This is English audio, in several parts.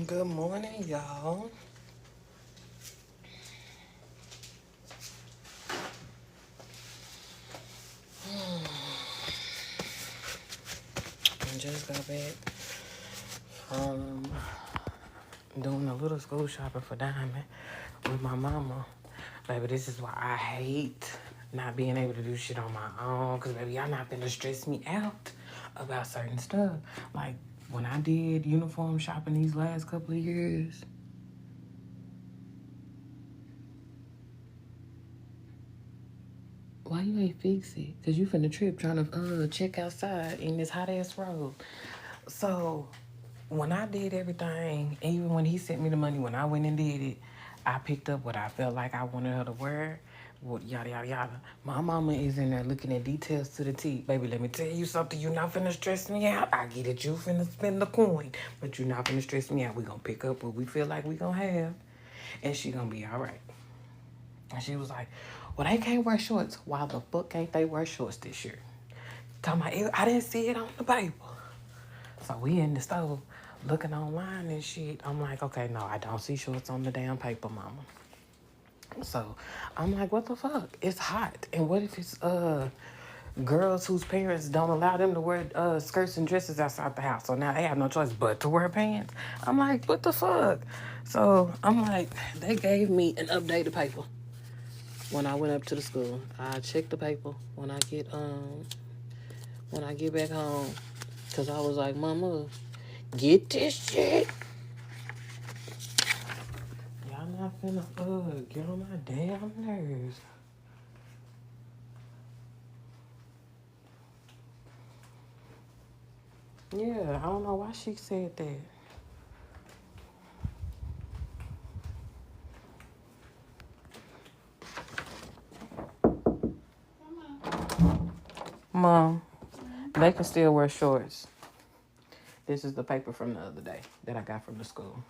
Good morning, y'all. I just got back from doing a little school shopping for Diamond with my mama. Baby, this is why I hate not being able to do shit on my own. Because, baby, y'all not finna stress me out about certain stuff. Like, when I did uniform shopping these last couple of years, why you ain't fix it? Because you finna trip trying to check outside in this hot-ass road. So, when I did everything, even when he sent me the money, when I went and did it, I picked up what I felt like I wanted her to wear. What yada yada yada. My mama is in there looking at details to the T. Baby, let me tell you something. You not finna stress me out. I get it. You finna spend the coin, but you not finna stress me out. We gonna pick up what we feel like we gonna have, and she gonna be all right. And she was like, "Well, they can't wear shorts. Why the fuck can't they wear shorts this year?" Talking about, I didn't see it on the paper. So we in the store looking online and shit. I'm like, okay, no, I don't see shorts on the damn paper, mama. So I'm like, what the fuck? It's hot. And what if it's girls whose parents don't allow them to wear skirts and dresses outside the house? So now they have no choice but to wear pants. I'm like, what the fuck? So I'm like, they gave me an updated paper when I went up to the school. I checked the paper when I get back home. Cause I was like, mama, get this shit. Y'all not finna get on my damn nerves. Yeah, I don't know why she said that. Mom, they can still wear shorts. This is the paper from the other day that I got from the school.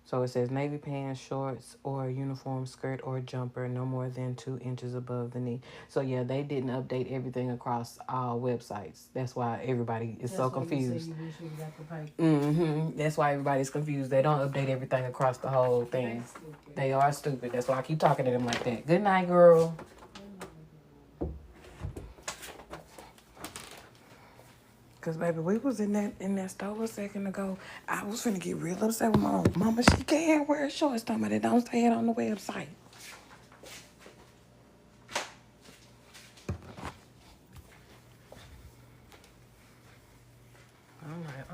So it says navy pants, shorts, or a uniform skirt or jumper no more than 2 inches above the knee. So yeah, they didn't update everything across all websites. That's why everybody is so confused. You wish you got the paper. That's why everybody's confused. They don't update everything across the whole thing. They are stupid. That's why I keep talking to them like that. Good night, girl. Cause baby, we was in that store a second ago. I was finna get real upset with my mama. She can't wear shorts. Talking about it don't say it on the website. I'm like,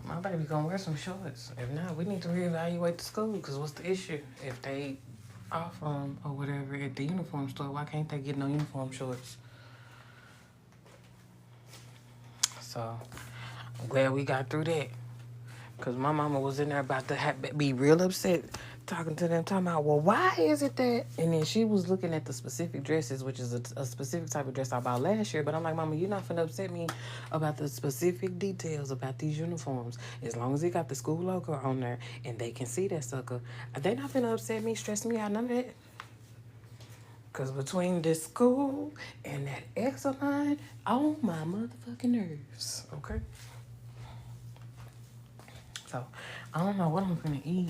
my baby gonna wear some shorts. If not, we need to reevaluate the school. Cause what's the issue? If they offer them or whatever at the uniform store, why can't they get no uniform shorts? So I'm glad we got through that. Because my mama was in there about to be real upset talking to them, talking about, well, why is it that? And then she was looking at the specific dresses, which is a specific type of dress I bought last year. But I'm like, mama, you're not finna upset me about the specific details about these uniforms. As long as it got the school logo on there and they can see that sucker, they not finna upset me, stress me out, none of that. Because between this school and that extra line, on my motherfucking nerves, okay? So, I don't know what I'm gonna eat.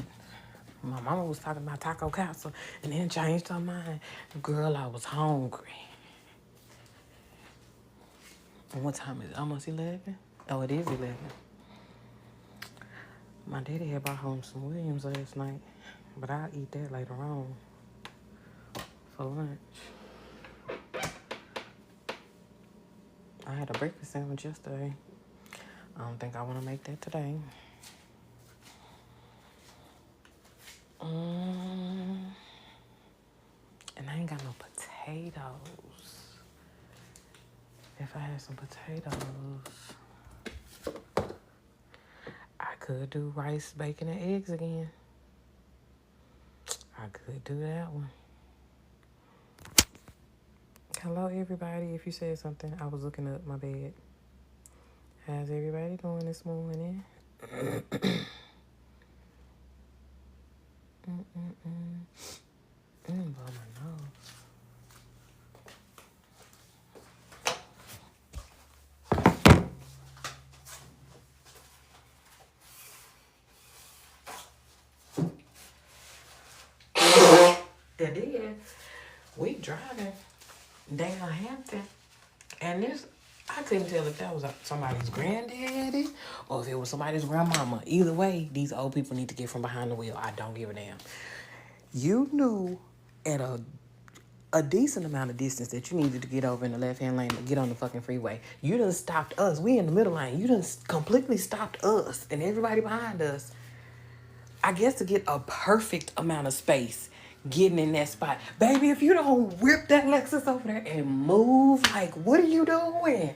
My mama was talking about Taco Castle and then changed her mind. Girl, I was hungry. And what time is it? Almost 11? Oh, it is 11. My daddy had brought home some Williams last night, but I'll eat that later on for lunch. I had a breakfast sandwich yesterday. I don't think I want to make that today. And I ain't got no potatoes. If I had some potatoes, I could do rice, bacon, and eggs again. I could do that one. Hello, everybody. If you said something, I was looking up my bed. How's everybody doing this morning? Blow my nose. We driving down Hampton, and this, I couldn't tell if that was somebody's granddaddy or if it was somebody's grandmama. Either way, these old people need to get from behind the wheel. I don't give a damn. You knew at a decent amount of distance that you needed to get over in the left-hand lane to get on the fucking freeway. You done stopped us. We in the middle lane. You done completely stopped us and everybody behind us. I guess to get a perfect amount of space getting in that spot. Baby, if you don't whip that Lexus over there and move, like, what are you doing?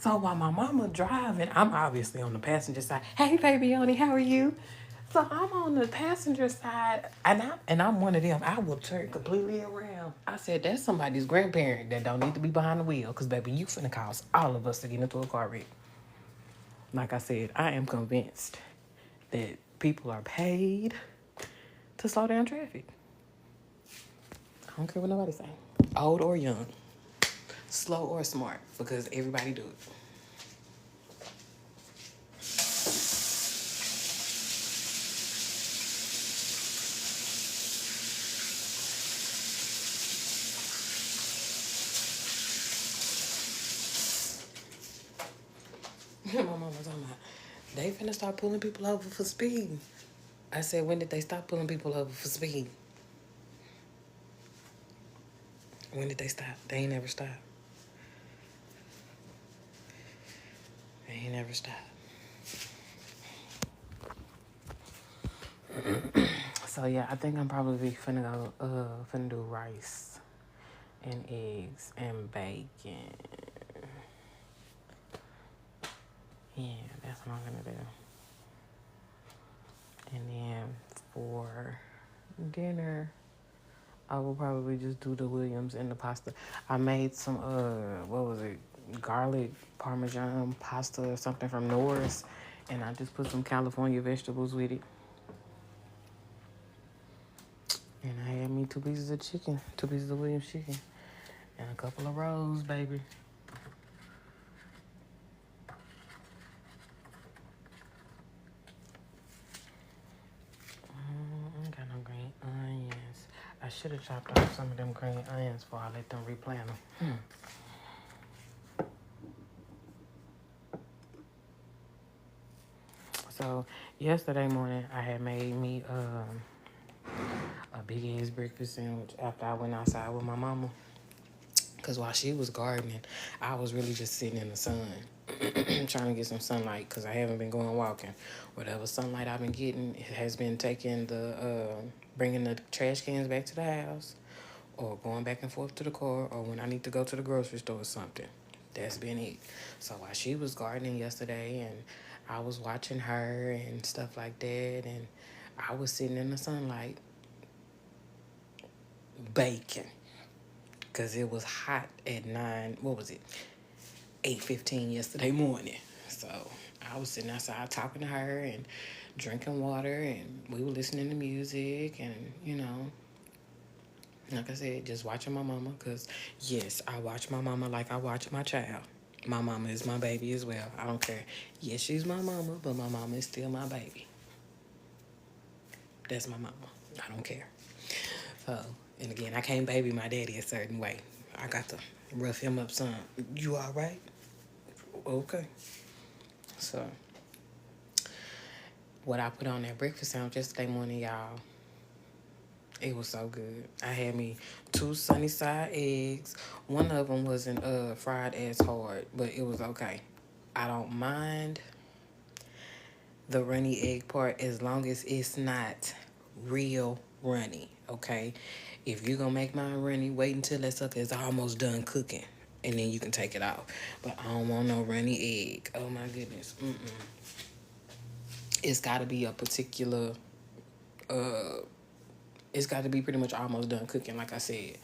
So while my mama driving, I'm obviously on the passenger side. Hey, baby, Oni, how are you? So I'm on the passenger side, and I'm one of them. I will turn completely around. I said, that's somebody's grandparent that don't need to be behind the wheel, because, baby, you finna cause all of us to get into a car wreck. Like I said, I am convinced that people are paid to slow down traffic. I don't care what nobody say. Old or young. Slow or smart. Because everybody do it. My mama was talking about, they finna start pulling people over for speed. I said, when did they stop pulling people over for speed? When did they stop? They ain't never stopped. They ain't never stopped. So yeah, I think I'm probably finna go, finna do rice and eggs and bacon. Yeah, that's what I'm gonna do. And then for dinner, I will probably just do the Williams and the pasta. I made some, what was it? Garlic Parmesan pasta or something from Norris. And I just put some California vegetables with it. And I had me 2 pieces of chicken, 2 pieces of Williams chicken. And a couple of rolls, baby. I ain't got no green onions. I should have chopped off some of them green onions before I let them replant them. So yesterday morning, I had made me a big ass breakfast sandwich after I went outside with my mama. Cause while she was gardening, I was really just sitting in the sun, trying to get some sunlight. Cause I haven't been going walking. Whatever sunlight I've been getting, it has been taking bringing the trash cans back to the house, or going back and forth to the car, or when I need to go to the grocery store or something. That's been it. So while she was gardening yesterday, and I was watching her and stuff like that, and I was sitting in the sunlight baking. Because it was hot at 8:15 yesterday morning. So I was sitting outside talking to her and drinking water, and we were listening to music, and, like I said, just watching my mama. Because, yes, I watch my mama like I watch my child. My mama is my baby as well. I don't care. Yes, she's my mama, but my mama is still my baby. That's my mama. I don't care. So, and again, I can't baby my daddy a certain way. I got to rough him up some. You all right? Okay. So, what I put on that breakfast sandwich yesterday morning, y'all, it was so good. I had me 2 sunny side eggs. One of them wasn't fried as hard, but it was okay. I don't mind the runny egg part as long as it's not real runny, okay? If you're gonna make mine runny, wait until that sucker is almost done cooking, and then you can take it off. But I don't want no runny egg. Oh my goodness. It's gotta be a particular, it's gotta be pretty much almost done cooking, like I said.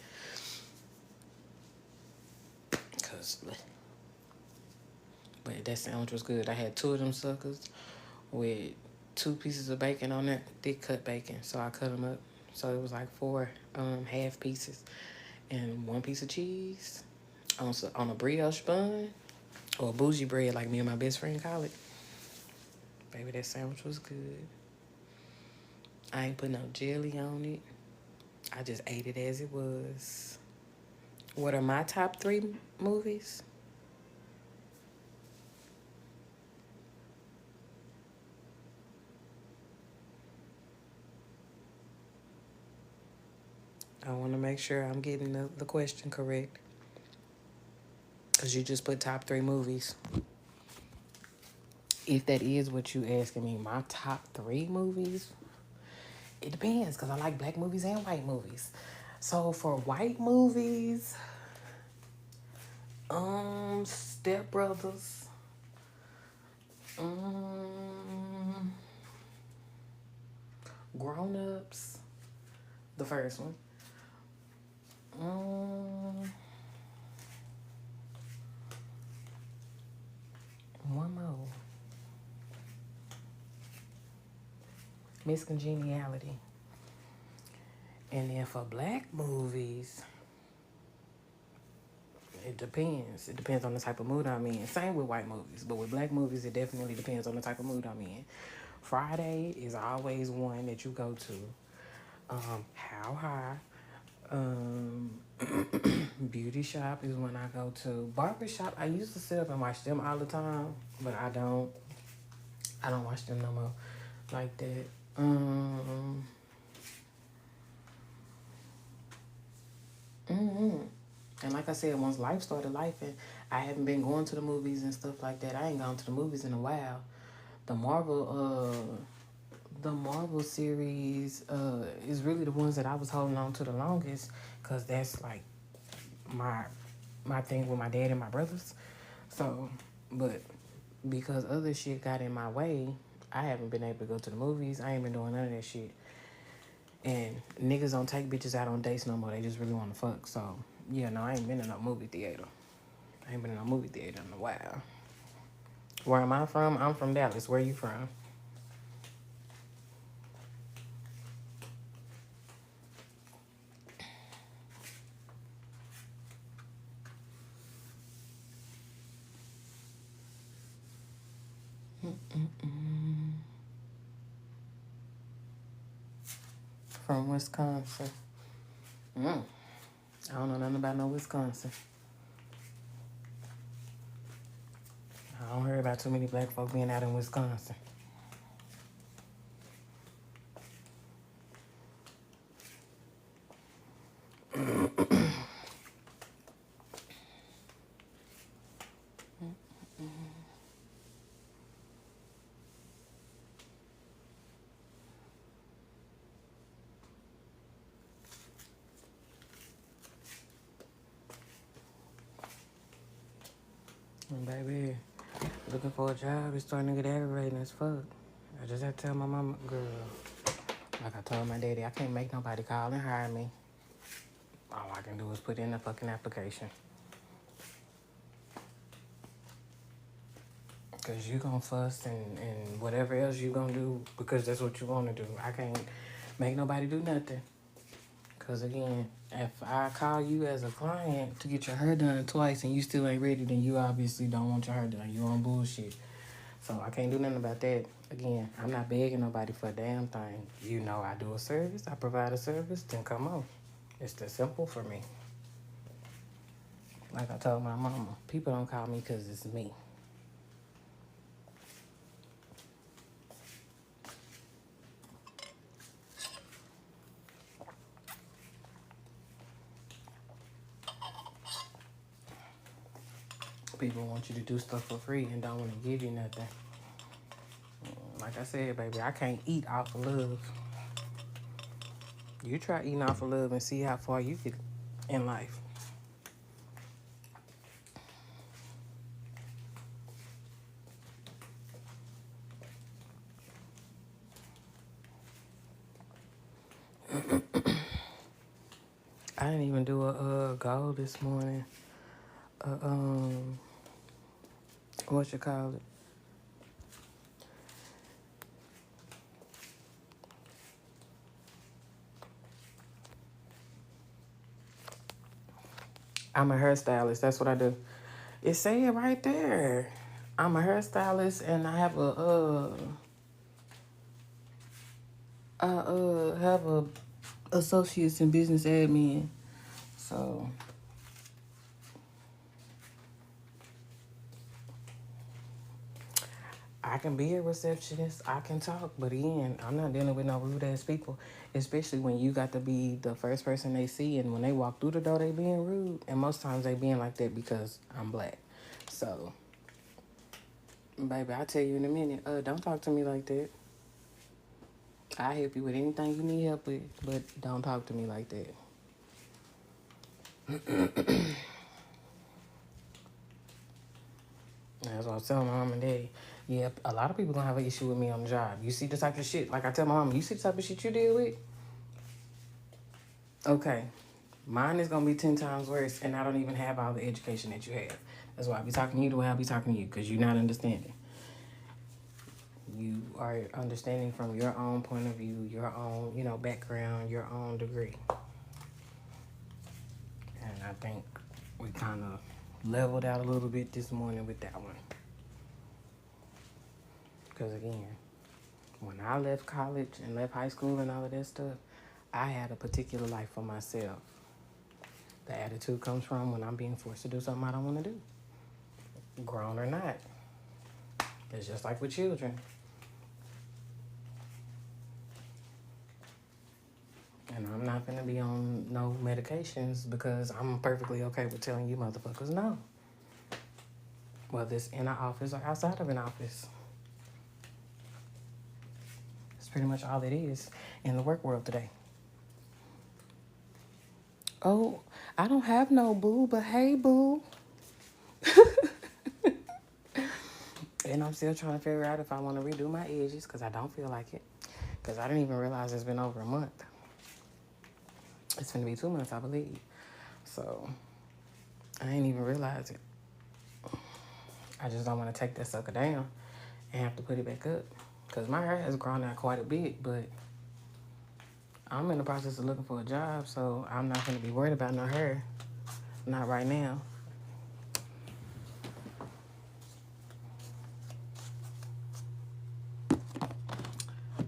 But that sandwich was good. I had 2 of them suckers with 2 pieces of bacon on there, thick cut bacon. So I cut them up. So it was like 4 half pieces and 1 piece of cheese on a brioche bun, or bougie bread like me and my best friend call it. Baby, that sandwich was good. I ain't put no jelly on it. I just ate it as it was. What are my top three movies? I want to make sure I'm getting the question correct. Because you just put top three movies. If that is what you asking me, my top three movies, it depends because I like black movies and white movies. So for white movies, Step Brothers, um, Grown Ups, the first one. Um, one more, Miss Congeniality. And then for black movies, it depends. It depends on the type of mood I'm in. Same with white movies, but with black movies, it definitely depends on the type of mood I'm in. Friday is always one that you go to. How High. Um, Beauty Shop is one I go to. Barber Shop, I used to sit up and watch them all the time, but I don't. I don't watch them no more like that. Mm-hmm. And like I said, once life started life, and I haven't been going to the movies and stuff like that. I ain't gone to the movies in a while. The Marvel, the Marvel series, is really the ones that I was holding on to the longest, cause that's like my my thing with my dad and my brothers. So, but because other shit got in my way, I haven't been able to go to the movies. I ain't been doing none of that shit. And niggas don't take bitches out on dates no more. They just really want to fuck. So, yeah, no, I ain't been in no movie theater. I ain't been in no movie theater in a while. Where am I from? I'm from Dallas. Where you from? From Wisconsin. Mm. I don't know nothing about no Wisconsin. I don't hear about too many black folk being out in Wisconsin. And baby, looking for a job is starting to get aggravating as fuck. I just had to tell my mama, girl, like I told my daddy, I can't make nobody call and hire me. All I can do is put in a fucking application. Because you gonna fuss and whatever else you gonna do because that's what you want to do. I can't make nobody do nothing. Because again, if I call you as a client to get your hair done twice and you still ain't ready, then you obviously don't want your hair done. You on bullshit. So I can't do nothing about that. Again, I'm not begging nobody for a damn thing. You know I do a service, I provide a service, then come on. It's that simple for me. Like I told my mama, people don't call me because it's me. People want you to do stuff for free and don't want to give you nothing. Like I said, baby, I can't eat off of love. You try eating off of love and see how far you get in life. I didn't even do a goal this morning. What you call it? I'm a hairstylist. That's what I do. It say it right there. I'm a hairstylist and I have a associates in business admin. So I can be a receptionist. I can talk, but again, I'm not dealing with no rude ass people. Especially when you got to be the first person they see, and when they walk through the door, they being rude. And most times they being like that because I'm black. So, baby, I'll tell you in a minute. Don't talk to me like that. I'll help you with anything you need help with, but don't talk to me like that. That's what I was telling my mom and daddy. Yeah, a lot of people gonna have an issue with me on the job. You see the type of shit, like I tell my mom, you see the type of shit you deal with? Okay. Mine is gonna be 10 times worse, and I don't even have all the education that you have. That's why I be talking to you the way I be talking to you, because you're not understanding. You are understanding from your own point of view, your own, background, your own degree. And I think we kind of leveled out a little bit this morning with that one. Because again, when I left college and left high school and all of that stuff, I had a particular life for myself. The attitude comes from when I'm being forced to do something I don't want to do, grown or not. It's just like with children. And I'm not going to be on no medications because I'm perfectly okay with telling you motherfuckers no. Whether it's in an office or outside of an office. It's pretty much all it is in the work world today. Oh, I don't have no boo, but hey, boo. And I'm still trying to figure out if I want to redo my edges because I don't feel like it. Because I didn't even realize it's been over a month. It's going to be 2 months, I believe. So, I ain't even realize it. I just don't want to take that sucker down and have to put it back up. Because my hair has grown out quite a bit, but I'm in the process of looking for a job, so I'm not going to be worried about no hair. Not right now.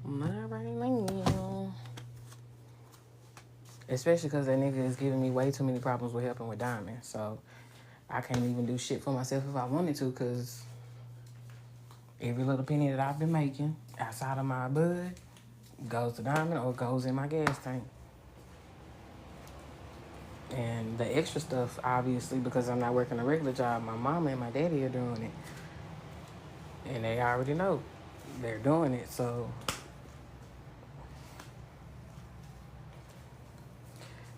Not right now. Especially because that nigga is giving me way too many problems with helping with Diamond. So I can't even do shit for myself if I wanted to, because every little penny that I've been making outside of my bud goes to Diamond or goes in my gas tank. And the extra stuff, obviously, because I'm not working a regular job, my mama and my daddy are doing it. And they already know they're doing it, so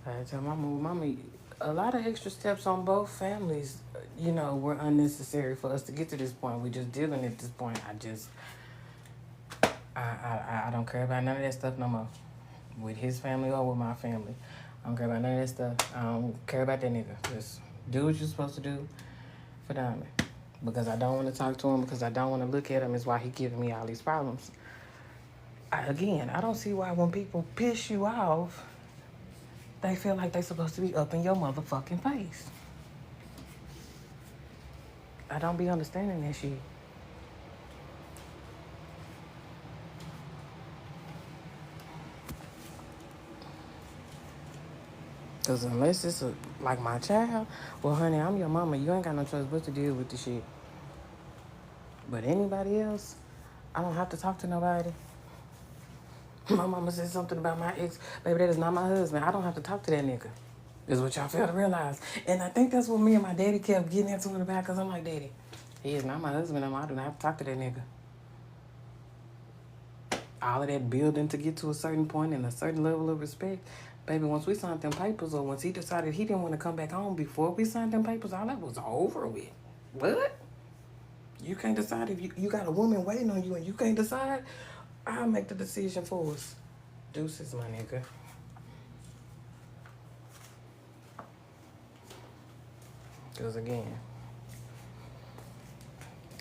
I tell mama, a lot of extra steps on both families, were unnecessary for us to get to this point. We're just dealing at this point. I don't care about none of that stuff no more. With his family or with my family. I don't care about none of that stuff. I don't care about that nigga. Just do what you're supposed to do for Diamond. Because I don't want to talk to him, because I don't want to look at him, is why he giving me all these problems. I don't see why when people piss you off, they feel like they're supposed to be up in your motherfucking face. I don't be understanding that shit. Because unless it's like my child, well, honey, I'm your mama. You ain't got no choice but to deal with the shit. But anybody else, I don't have to talk to nobody. My mama said something about my ex. Baby, that is not my husband. I don't have to talk to that nigga. Is what y'all fail to realize. And I think that's what me and my daddy kept getting into it about, because I'm like, Daddy, he is not my husband. I do not have to talk to that nigga. All of that building to get to a certain point and a certain level of respect. Baby, once we signed them papers, or once he decided he didn't want to come back home before we signed them papers, all that was over with. What? You can't decide if you got a woman waiting on you and you can't decide? I'll make the decision for us. Deuces, my nigga. Because again,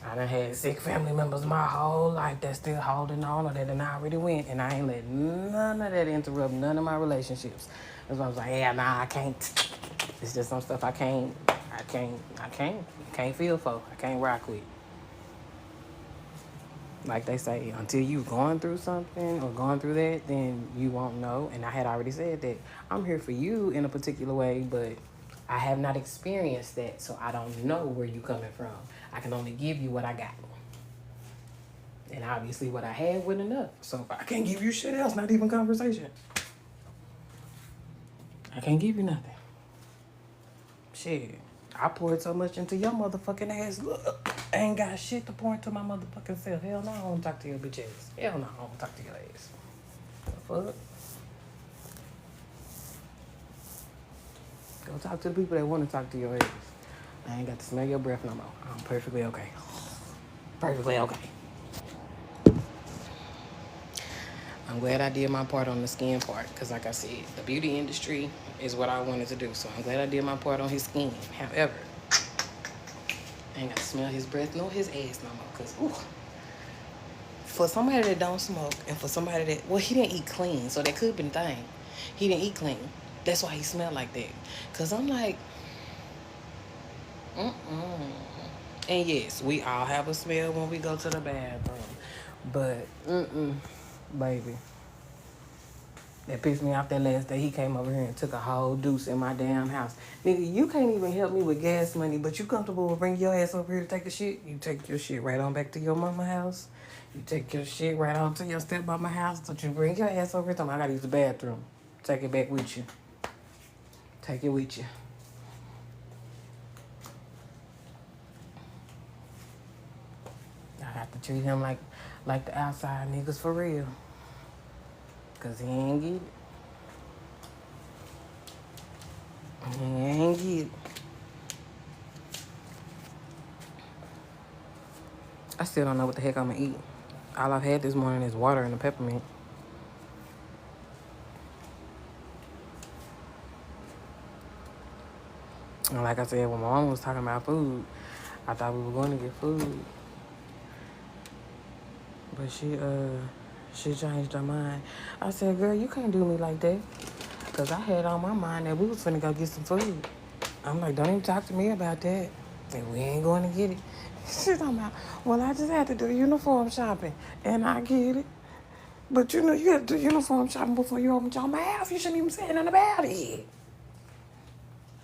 I done had sick family members my whole life that's still holding on, or that done already went, and I ain't let none of that interrupt none of my relationships. That's why I was like, yeah, nah, I can't. It's just some stuff I can't feel for. I can't rock with. Like they say, until you've gone through something or gone through that, then you won't know. And I had already said that I'm here for you in a particular way, but I have not experienced that, so I don't know where you're coming from. I can only give you what I got. And obviously what I had wasn't enough. So if I can't give you shit else, not even conversation, I can't give you nothing. Shit. I poured so much into your motherfucking ass. Look, I ain't got shit to pour into my motherfucking self. Hell no, I don't talk to your bitch ass. Hell no, I don't talk to your ass. The fuck? Go talk to the people that want to talk to your ass. I ain't got to smell your breath no more. I'm perfectly okay. Perfectly okay. I'm glad I did my part on the skin part, because like I said, the beauty industry is what I wanted to do. So I'm glad I did my part on his skin. However, I ain't got to smell his breath nor his ass no more. Because, for somebody that don't smoke and for somebody that, well, he didn't eat clean, so that could have been the thing. He didn't eat clean. That's why he smelled like that. Because I'm like, And yes, we all have a smell when we go to the bathroom. But, baby. That pissed me off that last day he came over here and took a whole deuce in my damn house. Nigga, you can't even help me with gas money, but you comfortable with bringing your ass over here to take a shit? You take your shit right on back to your mama house. You take your shit right on to your stepmama house. Don't you bring your ass over here? Tell me I gotta use the bathroom. Take it back with you. Take it with you. I have to treat him like the outside niggas for real. Cause he ain't get it. He ain't get it. I still don't know what the heck I'm gonna eat. All I've had this morning is water and a peppermint. And like I said, when my mom was talking about food, I thought we were going to get food. But she changed her mind. I said, girl, you can't do me like that. Because I had on my mind that we was finna go get some food. I'm like, don't even talk to me about that. And we ain't going to get it. She's talking about, well, I just had to do uniform shopping. And I get it. But you know, you have to do uniform shopping before you open your mouth. You shouldn't even say nothing about it.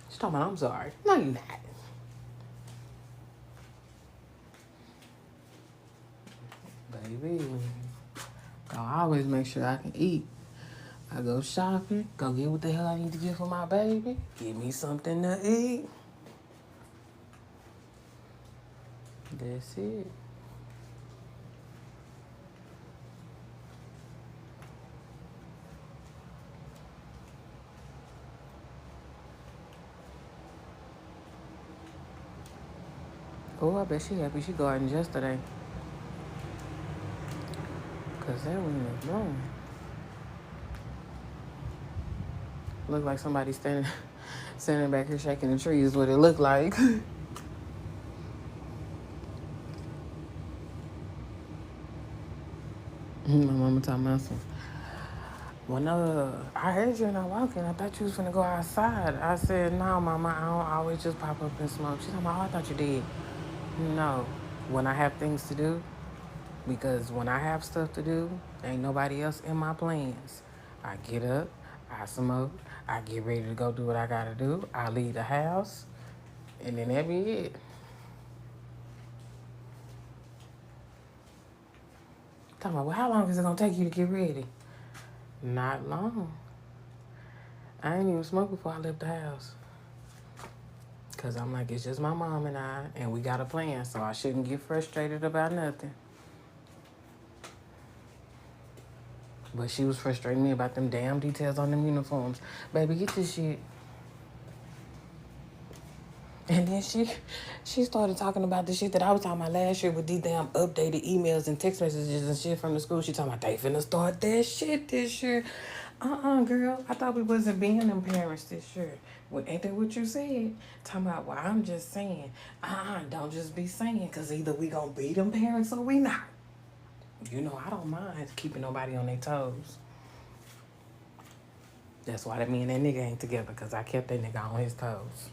She's talking about, I'm sorry. No, you're not. Baby, I always make sure I can eat. I go shopping, go get what the hell I need to get for my baby. Give me something to eat. That's it. Oh, I bet she happy she gardened yesterday. Because that one is blowing. Look like somebody standing back here shaking the trees is what it looked like. My mama talking about some. When I heard you and I walking, I thought you was finna go outside. I said, no, mama, I don't always just pop up and smoke. She talking about, oh, I thought you did. No. When I have things to do, because when I have stuff to do, ain't nobody else in my plans. I get up, I smoke, I get ready to go do what I gotta do. I leave the house, and then that be it. Talking about, well, how long is it gonna take you to get ready? Not long. I ain't even smoked before I left the house. Because I'm like, it's just my mom and I, and we got a plan, so I shouldn't get frustrated about nothing. But she was frustrating me about them damn details on them uniforms. Baby, get this shit. And then she started talking about the shit that I was talking about last year with these damn updated emails and text messages and shit from the school. She talking about they finna start that shit this year. Girl. I thought we wasn't being them parents this year. Well, ain't that what you said? Talking about, well, I'm just saying. Don't just be saying, because either we gonna be them parents or we not. You know, I don't mind keeping nobody on their toes. That's why me and that nigga ain't together, because I kept that nigga on his toes.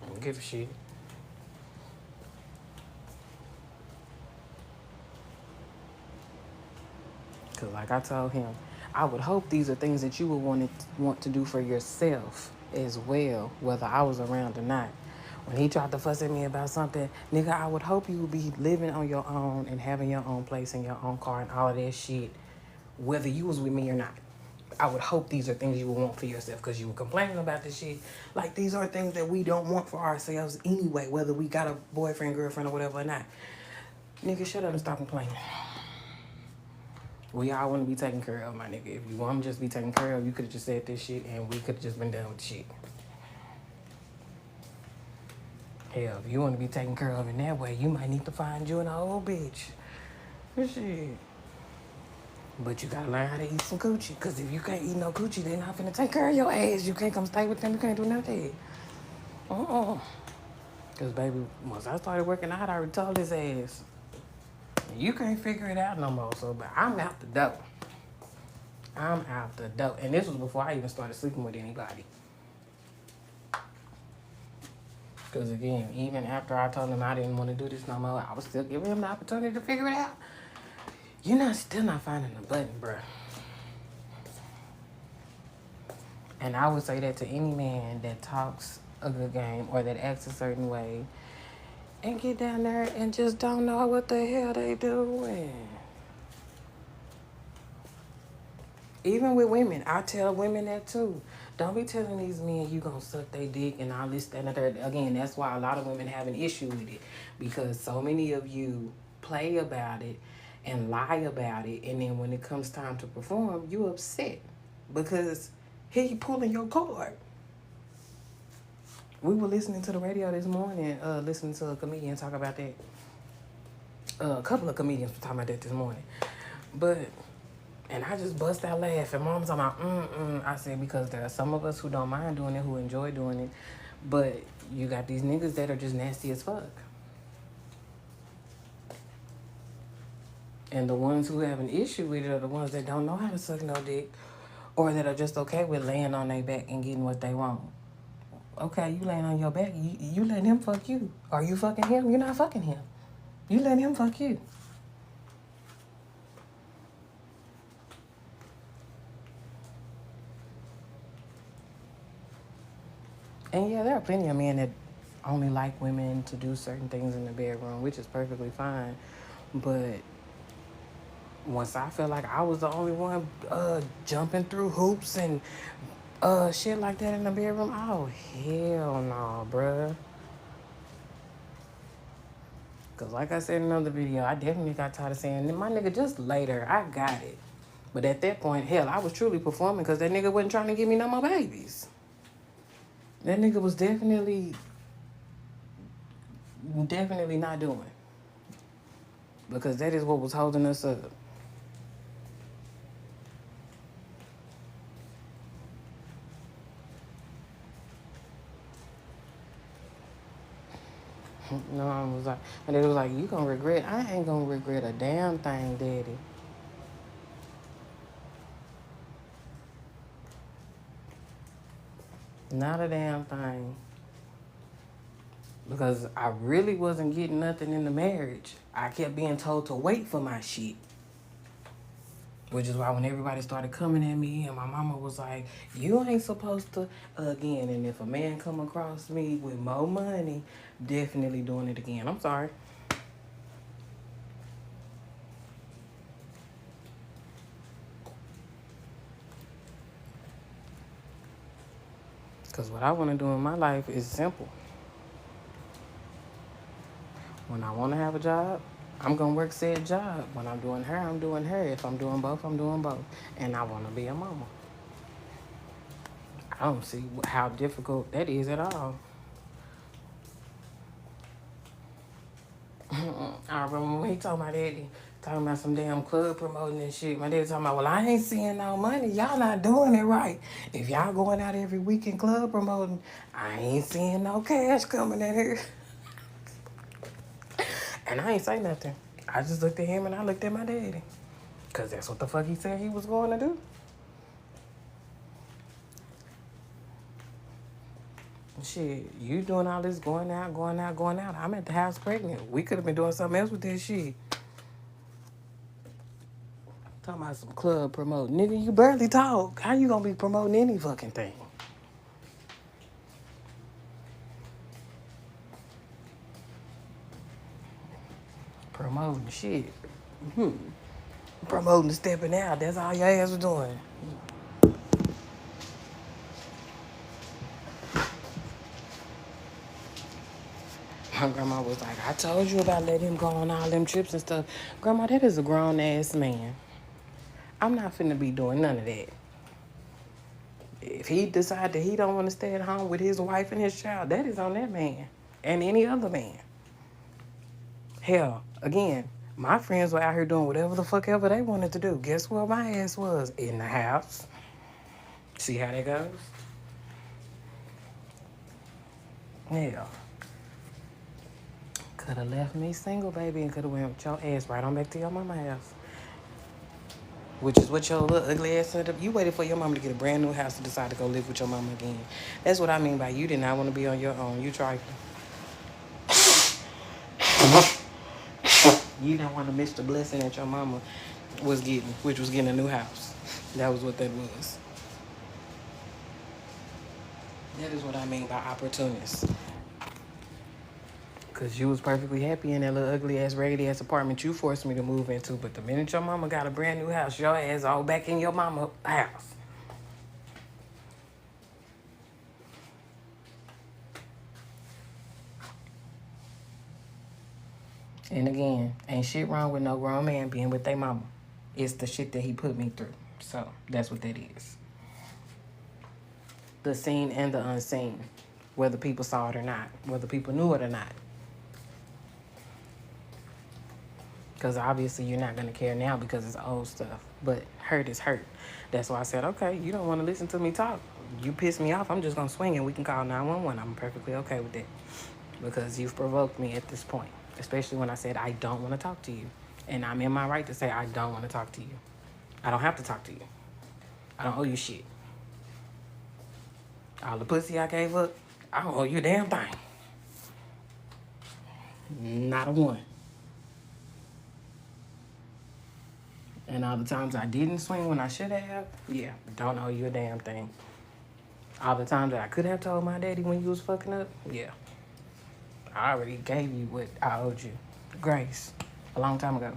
I don't give a shit. Because like I told him, I would hope these are things that you would want to do for yourself as well, whether I was around or not. When he tried to fuss at me about something, nigga, I would hope you would be living on your own and having your own place and your own car and all of that shit, whether you was with me or not. I would hope these are things you would want for yourself because you were complaining about this shit. Like, these are things that we don't want for ourselves anyway, whether we got a boyfriend, girlfriend, or whatever or not. Nigga, shut up and stop complaining. We all want to be taken care of, my nigga. If you want to just be taken care of, you could have just said this shit and we could have just been done with the shit. Hell, if you want to be taken care of in that way, you might need to find you an old bitch. Shit. But you gotta learn how to eat some coochie. Because if you can't eat no coochie, they're not finna take care of your ass. You can't come stay with them. You can't do nothing. Because, baby, once I started working out, I already told his ass, you can't figure it out no more. So, but I'm out the door. I'm out the door. And this was before I even started sleeping with anybody. Because, again, even after I told him I didn't want to do this no more, I was still giving him the opportunity to figure it out. You're still not finding the button, bruh. And I would say that to any man that talks a good game or that acts a certain way and get down there and just don't know what the hell they doing. Even with women, I tell women that too. Don't be telling these men you gonna suck their dick and all this, that, and the third. Again, that's why a lot of women have an issue with it. Because so many of you play about it and lie about it. And then when it comes time to perform, you upset. Because he pulling your card. We were listening to the radio this morning, listening to a comedian talk about that. A couple of comedians were talking about that this morning. And I just bust out laughing. Mom's talking about, I said, because there are some of us who don't mind doing it, who enjoy doing it. But you got these niggas that are just nasty as fuck. And the ones who have an issue with it are the ones that don't know how to suck no dick. Or that are just okay with laying on their back and getting what they want. Okay, you laying on your back, you letting him fuck you. Are you fucking him? You're not fucking him. You letting him fuck you. And yeah, there are plenty of men that only like women to do certain things in the bedroom, which is perfectly fine. But once I felt like I was the only one jumping through hoops and shit like that in the bedroom, oh, hell no, bruh. Because like I said in another video, I definitely got tired of saying, my nigga, just later, I got it. But at that point, hell, I was truly performing because that nigga wasn't trying to give me no more babies. That nigga was definitely not doing. Because that is what was holding us up. No, I was like, and it was like, you gonna regret? I ain't gonna regret a damn thing, daddy. Not a damn thing. Because I really wasn't getting nothing in the marriage. I kept being told to wait for my shit. Which is why when everybody started coming at me and my mama was like, you ain't supposed to, again. And if a man come across me with more money, definitely doing it again. I'm sorry. Because what I want to do in my life is simple. When I want to have a job, I'm going to work said job. When I'm doing her, I'm doing her. If I'm doing both, I'm doing both. And I want to be a mama. I don't see how difficult that is at all. I remember when he told my daddy, talking about some damn club promoting and shit. My daddy talking about, well, I ain't seeing no money. Y'all not doing it right. If y'all going out every weekend club promoting, I ain't seeing no cash coming in here. And I ain't say nothing. I just looked at him and I looked at my daddy. Because that's what the fuck he said he was going to do. Shit, you doing all this going out. I'm at the house pregnant. We could have been doing something else with this shit. Talking about some club promoting. Nigga, you barely talk. How you gonna be promoting any fucking thing? Promoting shit. Promoting stepping out. That's all your ass was doing. My grandma was like, I told you about letting him go on all them trips and stuff. Grandma, that is a grown ass man. I'm not finna be doing none of that. If he decide that he don't want to stay at home with his wife and his child, that is on that man and any other man. Hell, again, my friends were out here doing whatever the fuck ever they wanted to do. Guess where my ass was? In the house. See how that goes? Hell. Could have left me single, baby, and could have went with your ass right on back to your mama's house. Which is what your little ugly ass ended up. You waited for your mama to get a brand new house to decide to go live with your mama again. That's what I mean by you did not want to be on your own. You trifling. You didn't want to miss the blessing that your mama was getting, which was getting a new house. That was what that was. That is what I mean by opportunists. Because you was perfectly happy in that little ugly ass, raggedy ass apartment you forced me to move into. But the minute your mama got a brand new house, your ass all back in your mama house. And again, ain't shit wrong with no grown man being with their mama. It's the shit that he put me through. So that's what that is. The seen and the unseen. Whether people saw it or not. Whether people knew it or not. Because obviously you're not going to care now because it's old stuff. But hurt is hurt. That's why I said, okay, you don't want to listen to me talk. You piss me off, I'm just going to swing and we can call 911. I'm perfectly okay with that. Because you've provoked me at this point. Especially when I said I don't want to talk to you. And I'm in my right to say I don't want to talk to you. I don't have to talk to you. I don't owe you shit. All the pussy I gave up, I don't owe you a damn thing. Not a one. And all the times I didn't swing when I should have, yeah, don't owe you a damn thing. All the times that I could have told my daddy when you was fucking up, yeah. I already gave you what I owed you. Grace. A long time ago.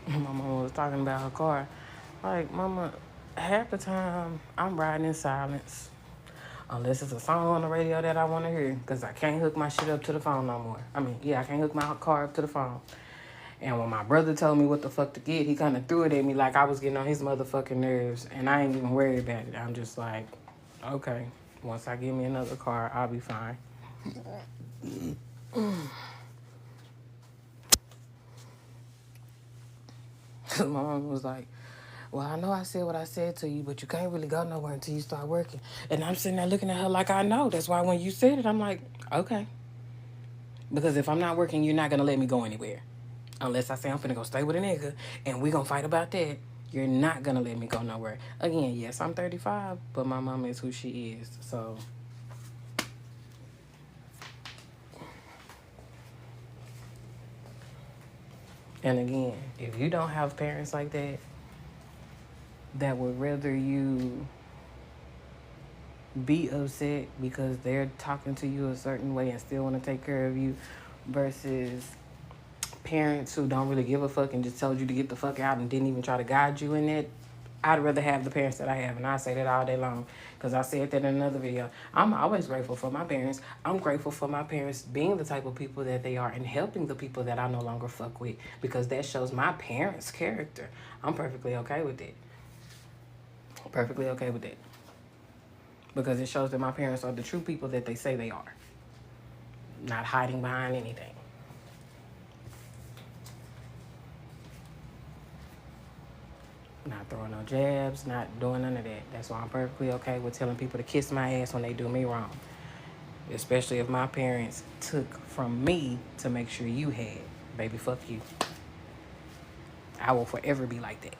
My mama was talking about her car. Like, mama, half the time I'm riding in silence. Unless it's a song on the radio that I want to hear. Because I can't hook my shit up to the phone no more. I can't hook my car up to the phone. And when my brother told me what the fuck to get, he kind of threw it at me like I was getting on his motherfucking nerves. And I ain't even worried about it. I'm just like, okay, once I get me another car, I'll be fine. My mom was like, well, I know I said what I said to you, but you can't really go nowhere until you start working. And I'm sitting there looking at her like I know. That's why when you said it, I'm like, okay. Because if I'm not working, you're not going to let me go anywhere. Unless I say I'm finna go stay with a nigga and we gonna fight about that. You're not gonna let me go nowhere. Again, yes, I'm 35, but my mama is who she is. So and again, if you don't have parents like that, that would rather you be upset because they're talking to you a certain way and still want to take care of you versus parents who don't really give a fuck and just told you to get the fuck out and didn't even try to guide you in it. I'd rather have the parents that I have, and I say that all day long because I said that in another video. I'm always grateful for my parents. I'm grateful for my parents being the type of people that they are and helping the people that I no longer fuck with because that shows my parents' character. I'm perfectly okay with it. Perfectly okay with it. Because it shows that my parents are the true people that they say they are. Not hiding behind anything. Not throwing no jabs, not doing none of that. That's why I'm perfectly okay with telling people to kiss my ass when they do me wrong. Especially if my parents took from me to make sure you had. Baby, fuck you. I will forever be like that.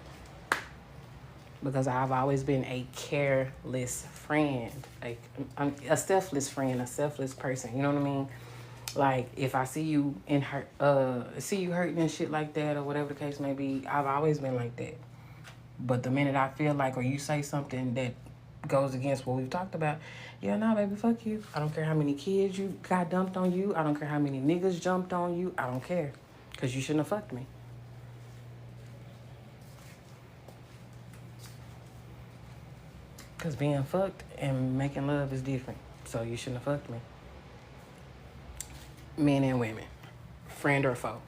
Because I've always been a careless friend. A selfless friend, a selfless person. You know what I mean? Like, if I see you hurting and shit like that or whatever the case may be, I've always been like that. But the minute I feel like, or you say something that goes against what we've talked about, yeah, nah, baby, fuck you. I don't care how many kids you got dumped on you. I don't care how many niggas jumped on you. I don't care. Because you shouldn't have fucked me. Because being fucked and making love is different. So you shouldn't have fucked me. Men and women. Friend or foe.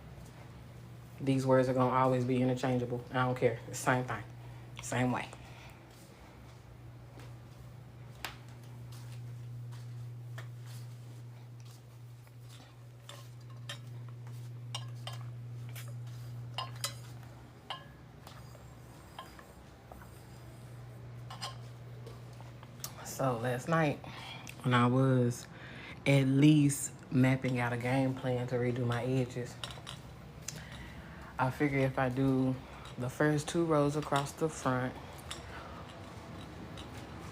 These words are going to always be interchangeable. I don't care. It's the same thing. Same way. So last night, when I was at least mapping out a game plan to redo my edges, I figure if I do the first 2 rows across the front,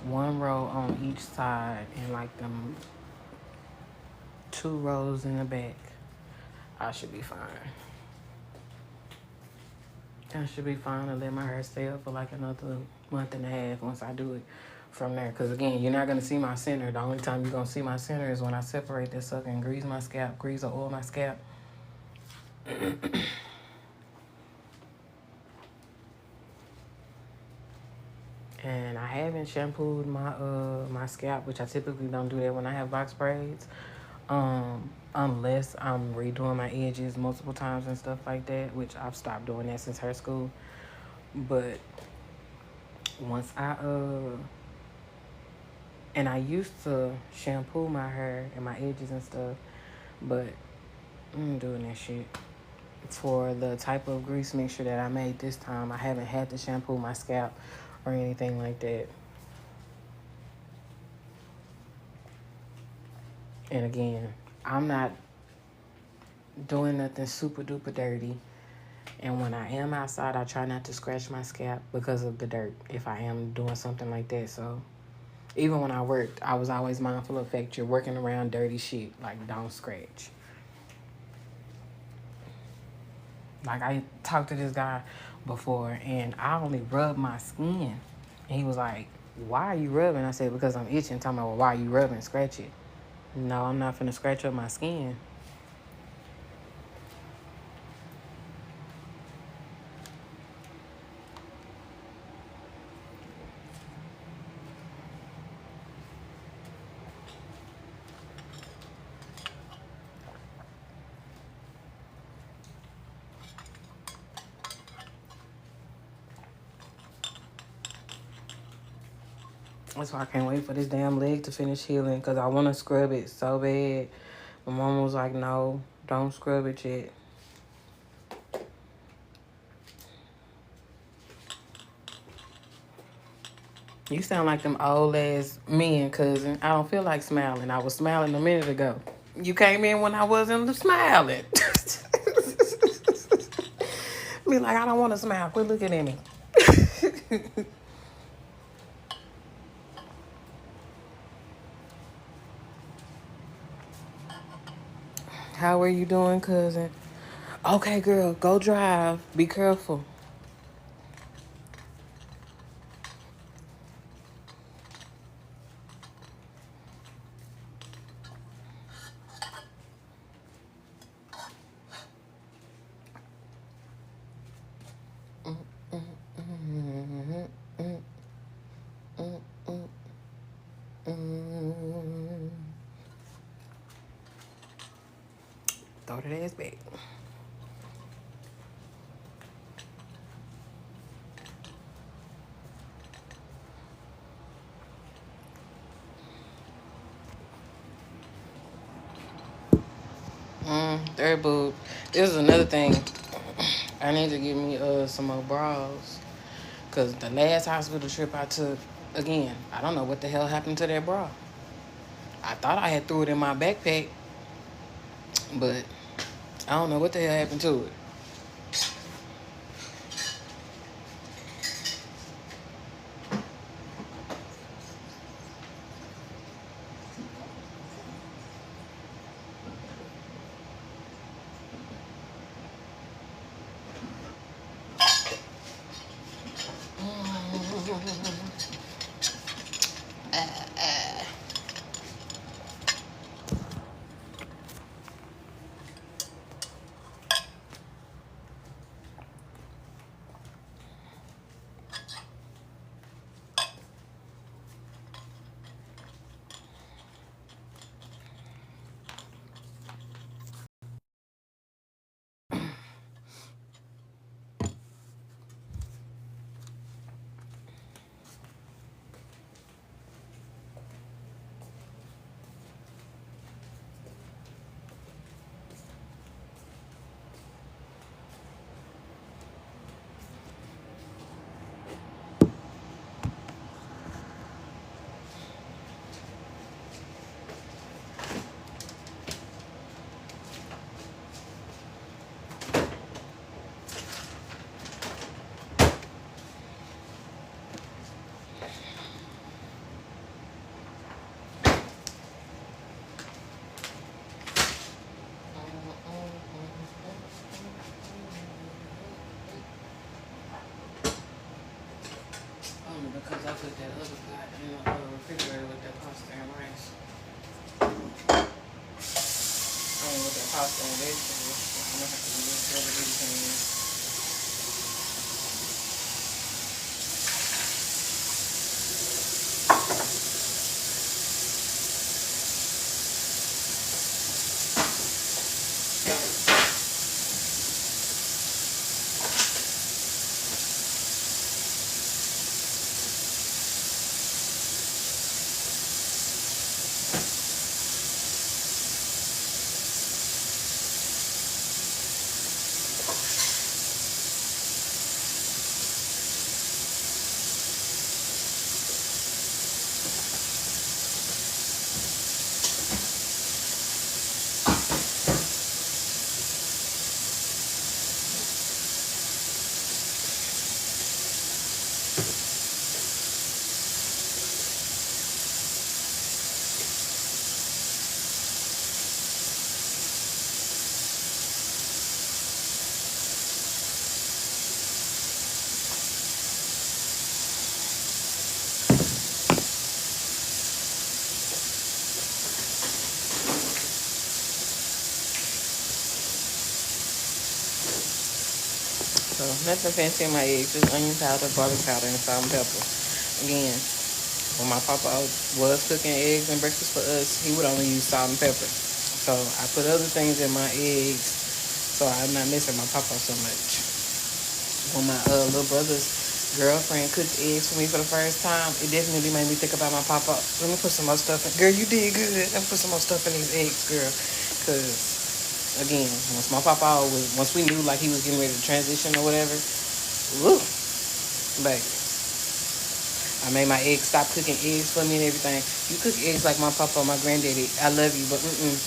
1 row on each side, and like them 2 rows in the back, I should be fine. I should be fine and let my hair stay up for like another month and a half once I do it from there. Because again, you're not going to see my center. The only time you're going to see my center is when I separate this sucker and grease my scalp, grease or oil my scalp. And I haven't shampooed my scalp, which I typically don't do that when I have box braids. Unless I'm redoing my edges multiple times and stuff like that, which I've stopped doing that since hair school. But once and I used to shampoo my hair and my edges and stuff, but I'm doing that shit. For the type of grease mixture that I made this time, I haven't had to shampoo my scalp or anything like that. And again, I'm not doing nothing super duper dirty. And when I am outside, I try not to scratch my scalp because of the dirt if I am doing something like that. So even when I worked, I was always mindful of the fact you're working around dirty shit. Like, don't scratch. Like, I talked to this guy before, and I only rubbed my skin. And he was like, why are you rubbing? I said, because I'm itching. Talking about, well, why are you rubbing? Scratch it. No, I'm not finna scratch up my skin. That's why I can't wait for this damn leg to finish healing, because I want to scrub it so bad. My mom was like, no, don't scrub it yet. You sound like them old ass men, cousin. I don't feel like smiling. I was smiling a minute ago. You came in when I wasn't smiling. Be like, I don't want to smile. Quit looking at me. How are you doing, cousin? Okay, girl, go drive. Be careful. Throw that ass back. Third boob. This is another thing. I need to get me some more bras. Because the last hospital trip I took, again, I don't know what the hell happened to that bra. I thought I had threw it in my backpack, but I don't know what the hell happened to it. Because I put that other pot in the refrigerator with that pasta and rice. With that pasta and vegetables. I'm gonna have to do this over these things. So nothing fancy in my eggs, just onion powder, garlic powder, and salt and pepper. Again, when my papa was cooking eggs and breakfast for us, he would only use salt and pepper. So I put other things in my eggs, so I'm not missing my papa so much. When my little brother's girlfriend cooked eggs for me for the first time, it definitely made me think about my papa. Let me put some more stuff in. Girl, you did good. Let me put some more stuff in these eggs, girl. Because again, once we knew like he was getting ready to transition or whatever, woo, baby. I made my eggs stop cooking eggs for me and everything. You cook eggs like my papa or my granddaddy. I love you, but mm-mm.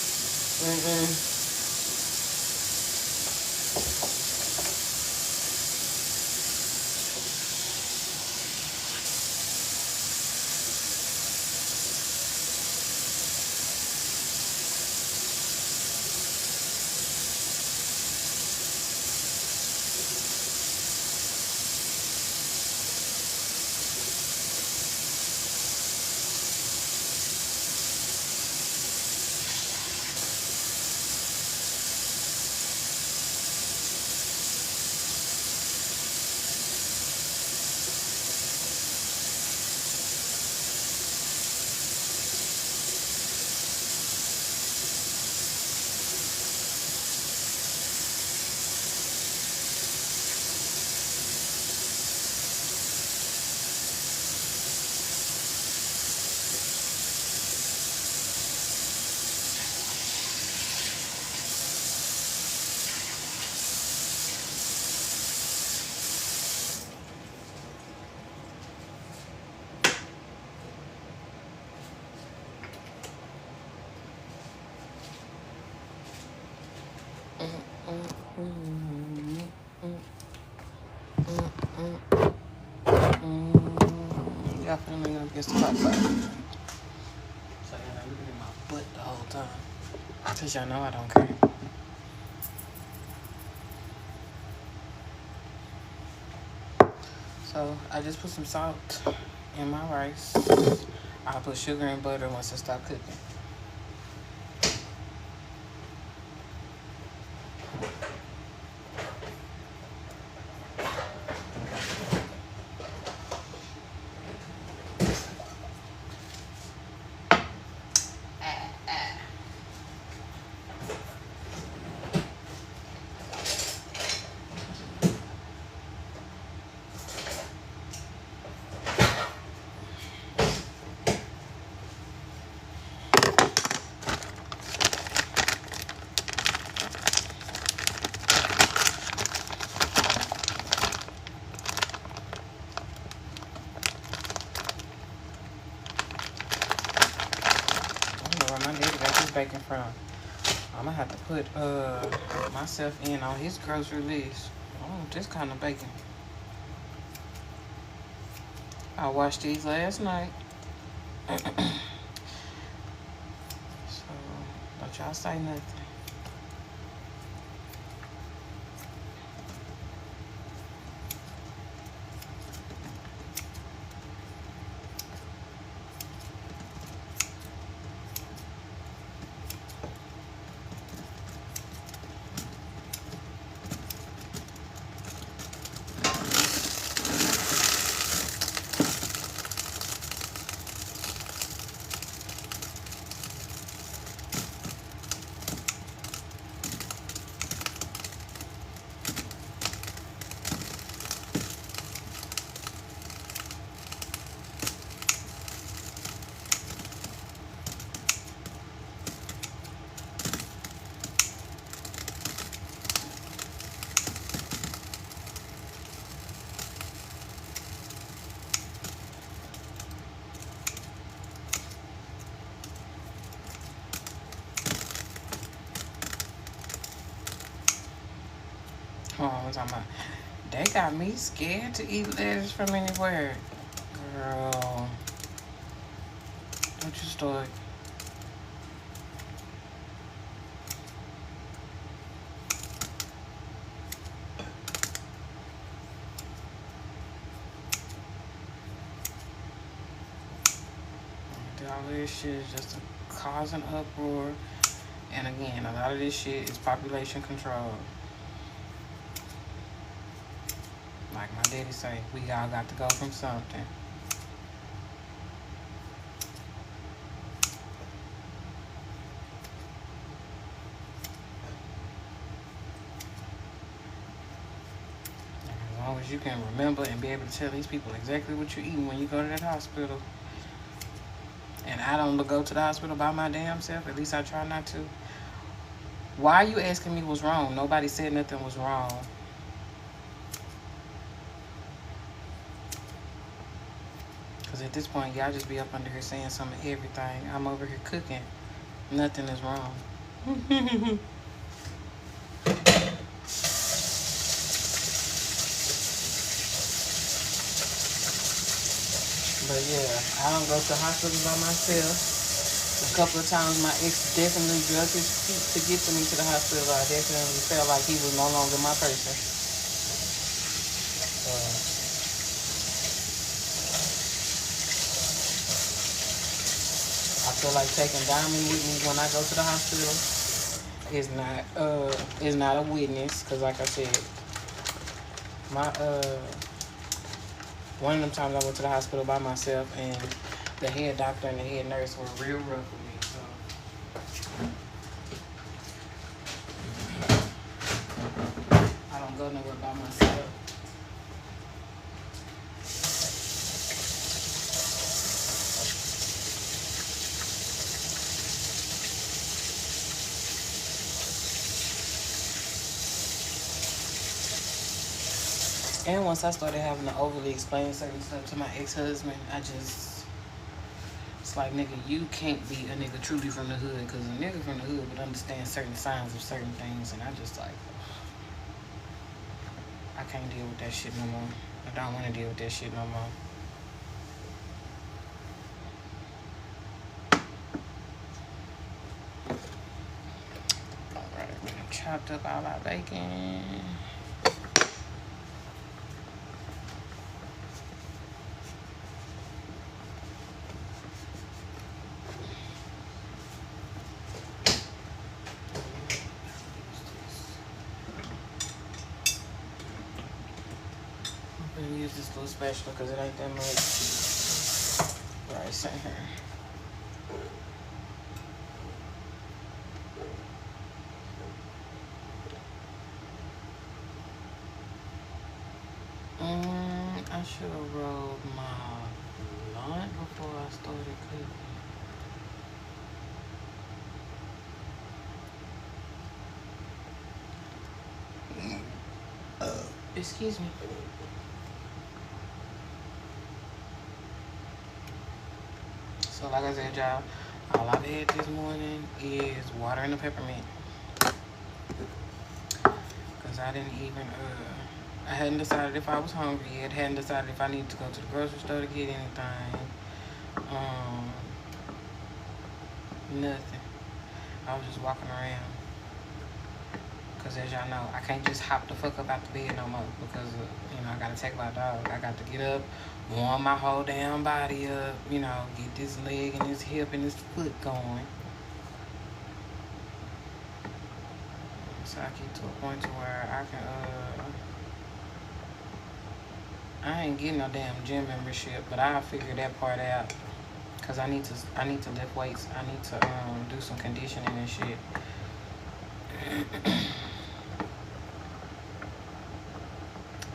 Y'all finna lean up against the top five. So y'all not looking at my butt the whole time. Cause y'all know I don't care. So I just put some salt in my rice. I'll put sugar and butter once it stop cooking. I don't know where my daddy got his bacon from. I'm gonna have to put myself in on his grocery list. I don't want this kind of bacon. I watched these last night. So don't y'all say nothing. Hold on, what I'm talking about. They got me scared to eat lettuce from anywhere. Girl, what's your story? All this shit is just causing uproar. And again, a lot of this shit is population control. Like my daddy say, we all got to go from something. As long as you can remember and be able to tell these people exactly what you're eating when you go to that hospital. And I don't go to the hospital by my damn self. At least I try not to. Why are you asking me what's wrong? Nobody said nothing was wrong. Because at this point, y'all just be up under here saying some of everything. I'm over here cooking. Nothing is wrong. But yeah, I don't go to the hospital by myself. A couple of times my ex definitely drugged his feet to get to me to the hospital. I definitely felt like he was no longer my person. I feel like taking Diamond with me when I go to the hospital is not a witness. Cause like I said, my one of them times I went to the hospital by myself, and the head doctor and the head nurse were real rough with me. So I don't go nowhere by myself. And once I started having to overly explain certain stuff to my ex-husband, it's like, nigga, you can't be a nigga truly from the hood, because a nigga from the hood would understand certain signs of certain things, and I just like, I can't deal with that shit no more. I don't want to deal with that shit no more. Alright, we chopped up all our bacon. I'm gonna use this little spatula because it ain't that much rice in here. I should have rolled my blunt before I started cooking. Excuse me. So like I said, y'all, all I've had this morning is water and a peppermint. Because I didn't even, I hadn't decided if I was hungry yet. Hadn't decided if I needed to go to the grocery store to get anything. Nothing. I was just walking around. Because as y'all know, I can't just hop the fuck up out the bed no more. Because, I got to take my dog. I got to get up, warm my whole damn body up, get this leg and this hip and this foot going. So I get to a point to where I can, I ain't getting no damn gym membership, but I'll figure that part out. Cause I need to lift weights. I need to do some conditioning and shit.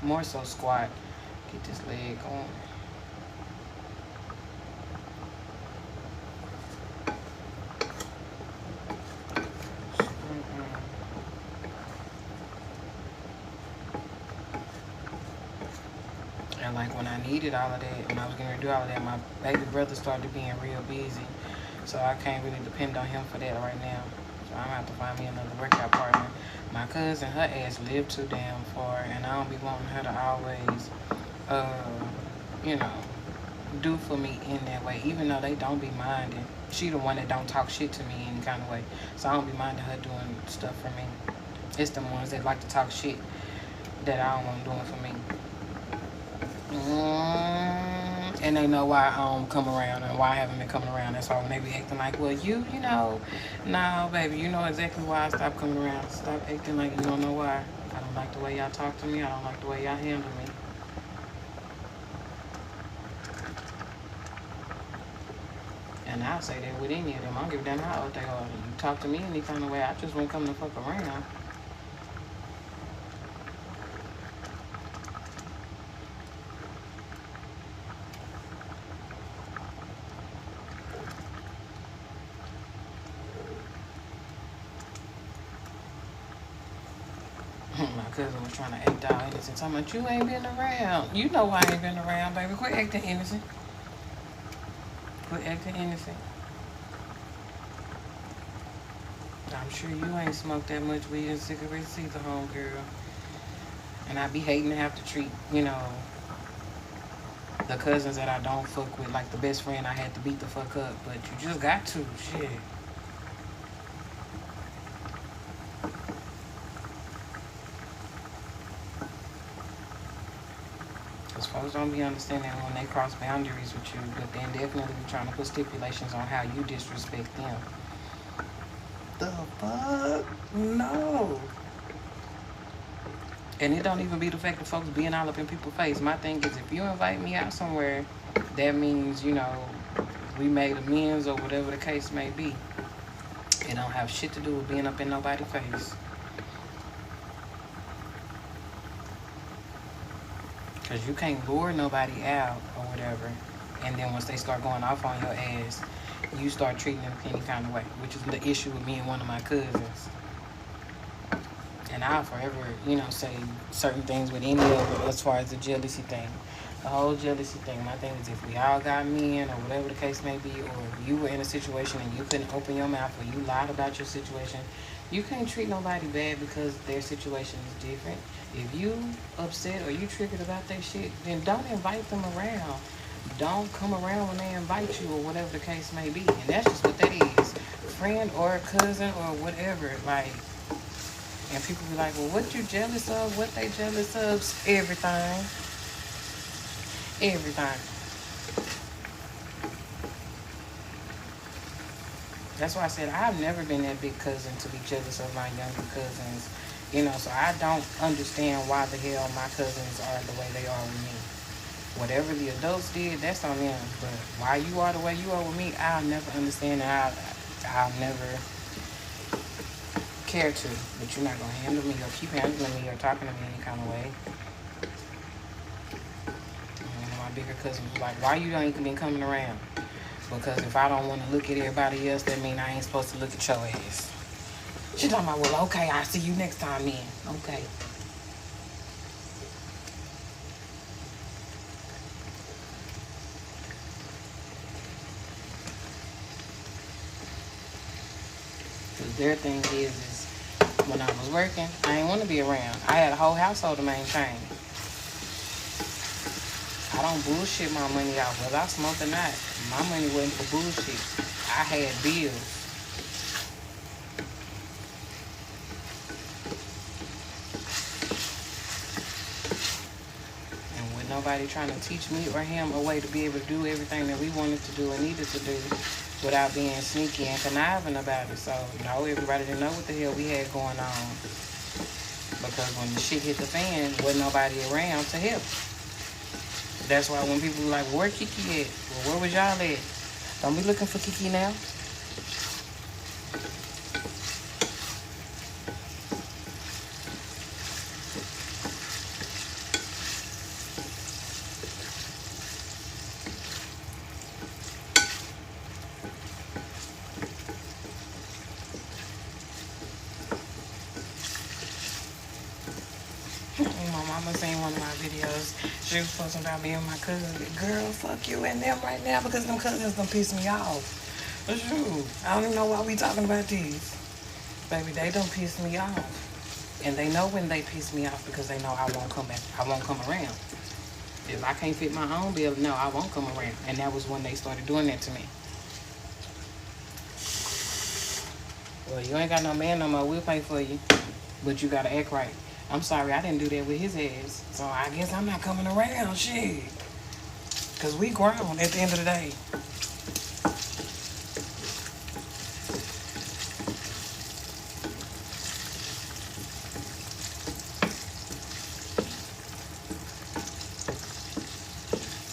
More so squat. Get this leg going. And like when I needed all of that, when I was going to do all of that, my baby brother started being real busy. So I can't really depend on him for that right now. So I'm going to have to find me another workout partner. My cousin, her ass lived too damn far, and I don't be wanting her to always, do for me in that way, even though they don't be minding. She the one that don't talk shit to me in any kind of way. So I don't be minding her doing stuff for me. It's the ones that like to talk shit that I don't want doing for me. And they know why I don't come around and why I haven't been coming around. That's why when they be acting like, well, no, baby, you know exactly why I stopped coming around. Stop acting like you don't know why. I don't like the way y'all talk to me. I don't like the way y'all handle me. And I'll say that with any of them. I don't give a damn how old they are. You talk to me any kind of way, I just won't come the fuck around. My cousin was trying to act all innocent. Talking about, you ain't been around. You know why I ain't been around, baby. Quit acting innocent. Quit acting innocent. I'm sure you ain't smoked that much weed and cigarettes either, homegirl. And I be hating to have to treat, the cousins that I don't fuck with like the best friend I had to beat the fuck up. But you just got to. Shit. Because folks don't be understanding when they cross boundaries with you, but then definitely be trying to put stipulations on how you disrespect them. The fuck? No. And it don't even be the fact of folks being all up in people's face. My thing is, if you invite me out somewhere, that means, we made amends or whatever the case may be. It don't have shit to do with being up in nobody's face. Because you can't lure nobody out or whatever. And then once they start going off on your ass, you start treating them any kind of way, which is the issue with me and one of my cousins. And I'll forever, say certain things with any of it as far as the jealousy thing. The whole jealousy thing. My thing is, if we all got men or whatever the case may be, or if you were in a situation and you couldn't open your mouth or you lied about your situation, you can't treat nobody bad because their situation is different. If you upset or you triggered about that shit, then don't invite them around. Don't come around when they invite you or whatever the case may be. And that's just what that is. Friend or cousin or whatever. Like, and people be like, well, what you jealous of? What they jealous of? Everything. Everything. That's why I said I've never been that big cousin to be jealous of my younger cousins You know, so I don't understand why the hell my cousins are the way they are with me. Whatever the adults did, that's on them. But why you are the way you are with me, I'll never understand, and I'll never care to. But you're not gonna handle me or keep handling me or talking to me any kind of way. And my bigger cousin was like, "Why you don't even been coming around?" Because if I don't want to look at everybody else, that mean I ain't supposed to look at your ass. She talking about, well, okay, I'll see you next time then. Okay. Because their thing is when I was working, I ain't want to be around. I had a whole household to maintain. I don't bullshit my money out, whether I smoke or not. My money wasn't for bullshit. I had bills. And with nobody trying to teach me or him a way to be able to do everything that we wanted to do and needed to do without being sneaky and conniving about it. So, no, everybody didn't know what the hell we had going on. Because when the shit hit the fan, wasn't nobody around to help. That's why when people were like, where Kiki at? Well, where was y'all at? Don't be looking for Kiki now. My mama seen one of my videos. She was posting about me and my cousin. Girl, fuck you and them right now because them cousins done piss me off. Shoot, I don't even know why we talking about these. Baby, they done piss me off. And they know when they piss me off because they know I won't come back. I won't come around. If I can't fit my own bill, no, I won't come around. And that was when they started doing that to me. Well, you ain't got no man no more. We'll pay for you. But you gotta act right. I'm sorry, I didn't do that with his ass. So I guess I'm not coming around, shit. Because we grown at the end of the day.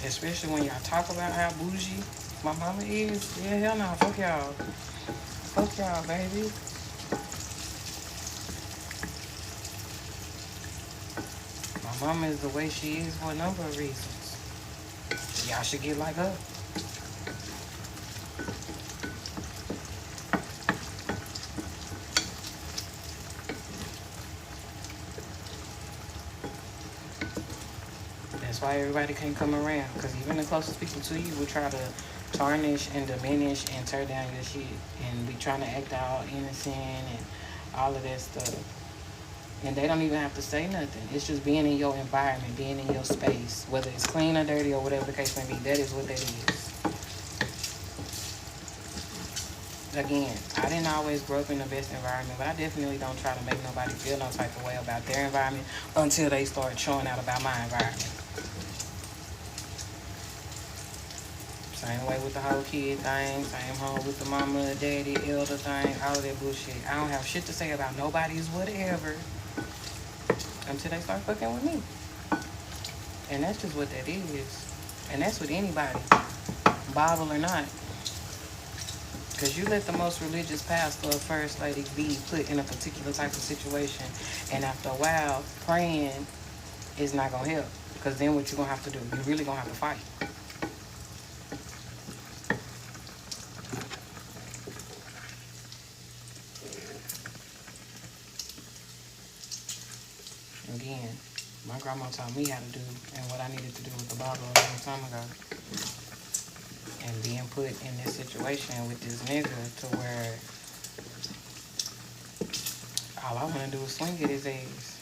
Especially when y'all talk about how bougie my mama is. Yeah, hell no, fuck y'all. Fuck y'all, baby. My mama is the way she is for a number of reasons. Y'all should get like her. That's why everybody can't come around. Because even the closest people to you will try to tarnish and diminish and tear down your shit. And be trying to act all innocent and all of that stuff. And they don't even have to say nothing. It's just being in your environment, being in your space. Whether it's clean or dirty or whatever the case may be, that is what that is. Again, I didn't always grow up in the best environment, but I definitely don't try to make nobody feel no type of way about their environment until they start showing out about my environment. Same way with the whole kid thing, same home with the mama, daddy, elder thing, all of that bullshit. I don't have shit to say about nobody's whatever until they start fucking with me. And that's just what that is. And that's with anybody, Bible or not. Because you let the most religious pastor or first lady be put in a particular type of situation, and after a while, praying is not going to help. Because then what you're going to have to do, you're really going to have to fight. Again, my grandma taught me how to do and what I needed to do with the Bible a long time ago. And being put in this situation with this nigga to where all I want to do is swing at his ass.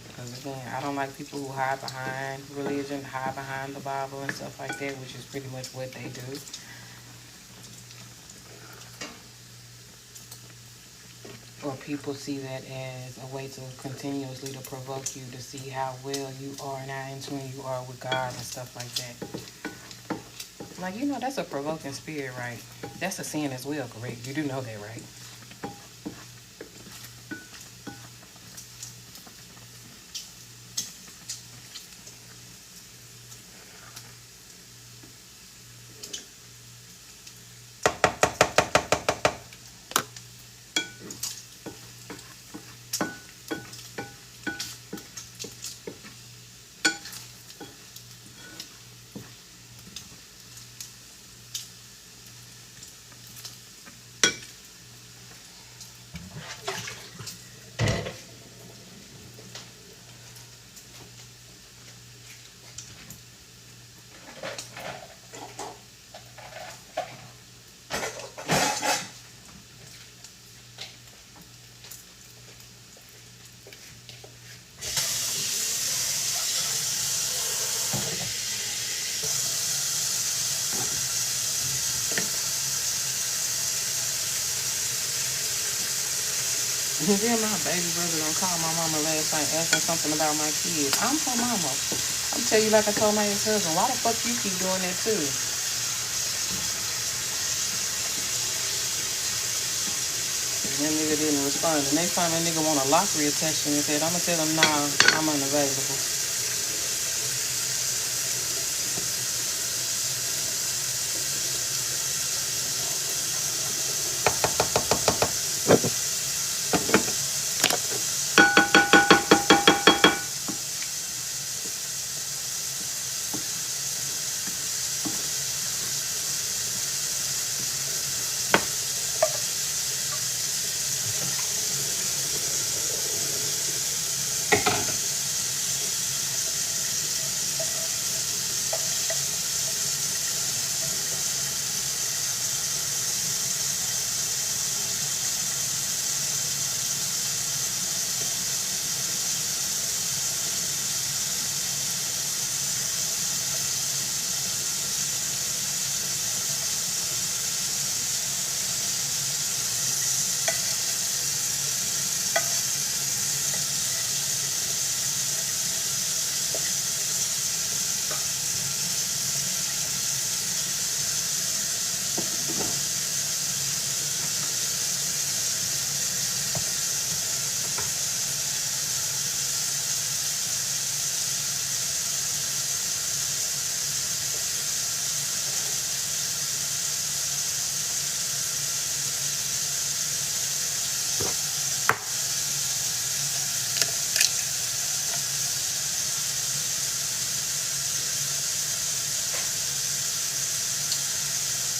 Because again, I don't like people who hide behind religion, hide behind the Bible and stuff like that, which is pretty much what they do. Or people see that as a way to continuously to provoke you to see how well you are and how in tune you are with God and stuff like that. Like, you know, that's a provoking spirit, right? That's a sin as well, correct? You do know that, right? Then my baby brother done called my mama last night asking something about my kids. I'm her mama. I'm tell you like I told my ex-husband, why the fuck you keep doing that too? And that nigga didn't respond. The next time that nigga want a lock reattachment, he said, I'm gonna tell him, nah, I'm unavailable.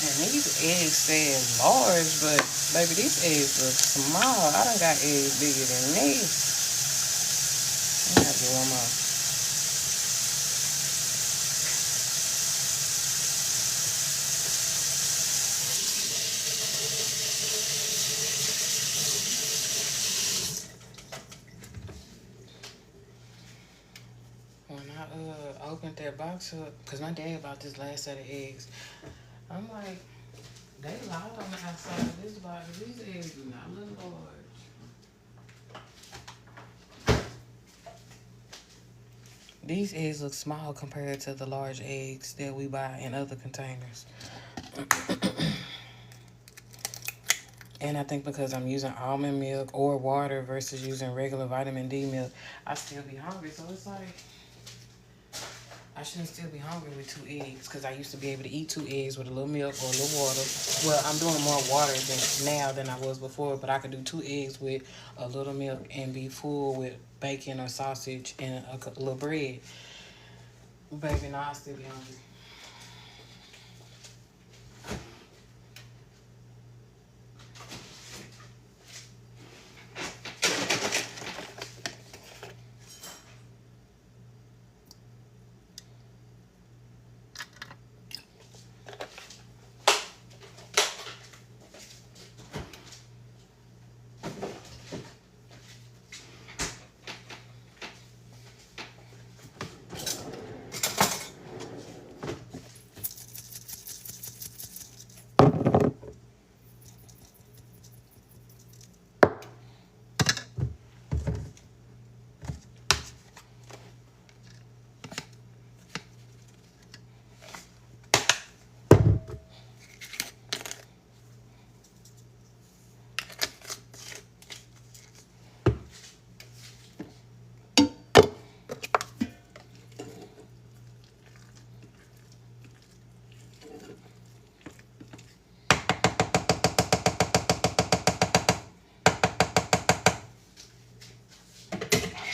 And these eggs say large, but baby, these eggs look small. I done got eggs bigger than this. I gotta get one more. When I opened that box up, cause my dad bought this last set of eggs, I'm like, they loud on the outside of this box. These eggs do not look large. These eggs look small compared to the large eggs that we buy in other containers. And I think because I'm using almond milk or water versus using regular vitamin D milk, I still be hungry. So it's like, I shouldn't still be hungry with 2 eggs, because I used to be able to eat 2 eggs with a little milk or a little water. Well, I'm doing more water now than I was before, but I could do 2 eggs with a little milk and be full with bacon or sausage and a little bread. Baby, now I still be hungry.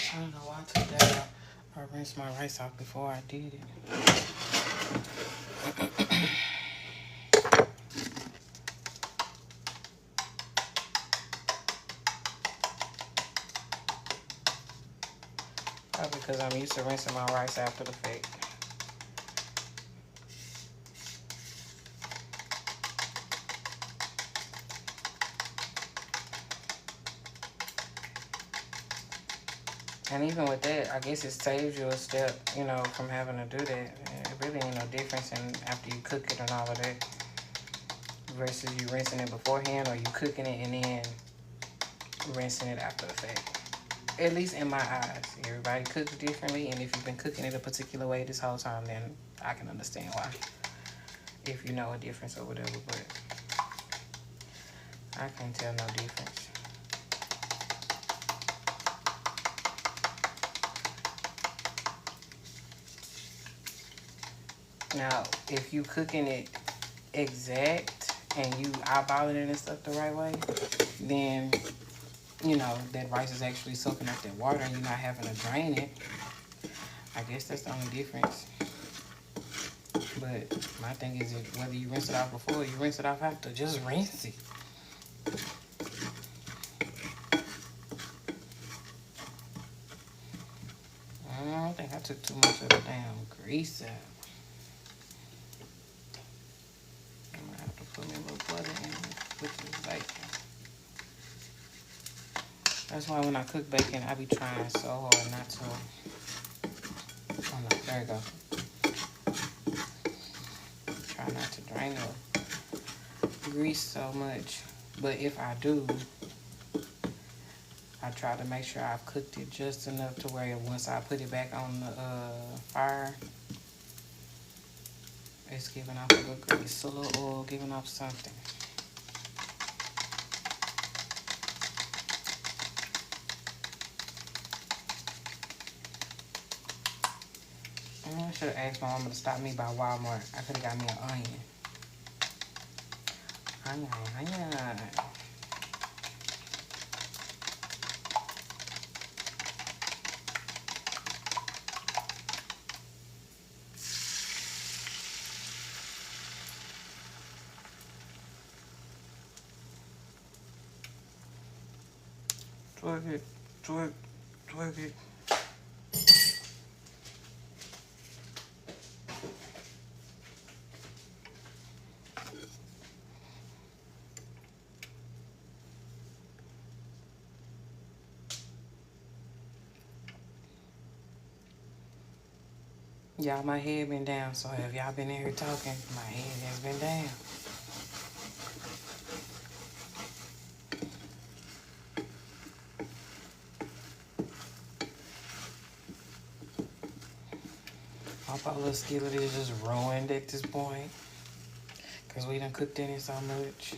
I don't know why I took that out. I rinsed my rice off before I did it. Probably because I'm used to rinsing my rice after the fact. And even with that, I guess it saves you a step, you know, from having to do that. It really ain't no difference in after you cook it and all of that versus you rinsing it beforehand, or you cooking it and then rinsing it after the fact. At least in my eyes. Everybody cooks differently, and if you've been cooking it a particular way this whole time, then I can understand why. If you know a difference or whatever, but I can't tell no difference. Now, if you cooking it exact and you eyeballing it and stuff the right way, then, you know, that rice is actually soaking up that water and you're not having to drain it. I guess that's the only difference. But my thing is, whether you rinse it off before or you rinse it off after, just rinse it. I don't think I took too much of the damn grease out. I'm gonna have to put me a little butter in with this bacon. That's why when I cook bacon, I be trying so hard not to. Oh no, there you go. Try not to drain the grease so much. But if I do, I try to make sure I've cooked it just enough to where once I put it back on the fire, it's giving off a little grease, a little oil, giving off something. I should have asked my mama to stop me by Walmart. I could have got me an onion. Onion. Twerk it, twerk it. Y'all, my head been down, so have y'all been in here talking? My head has been down. Hope our little skillet is just ruined at this point, because we done cooked in it so much.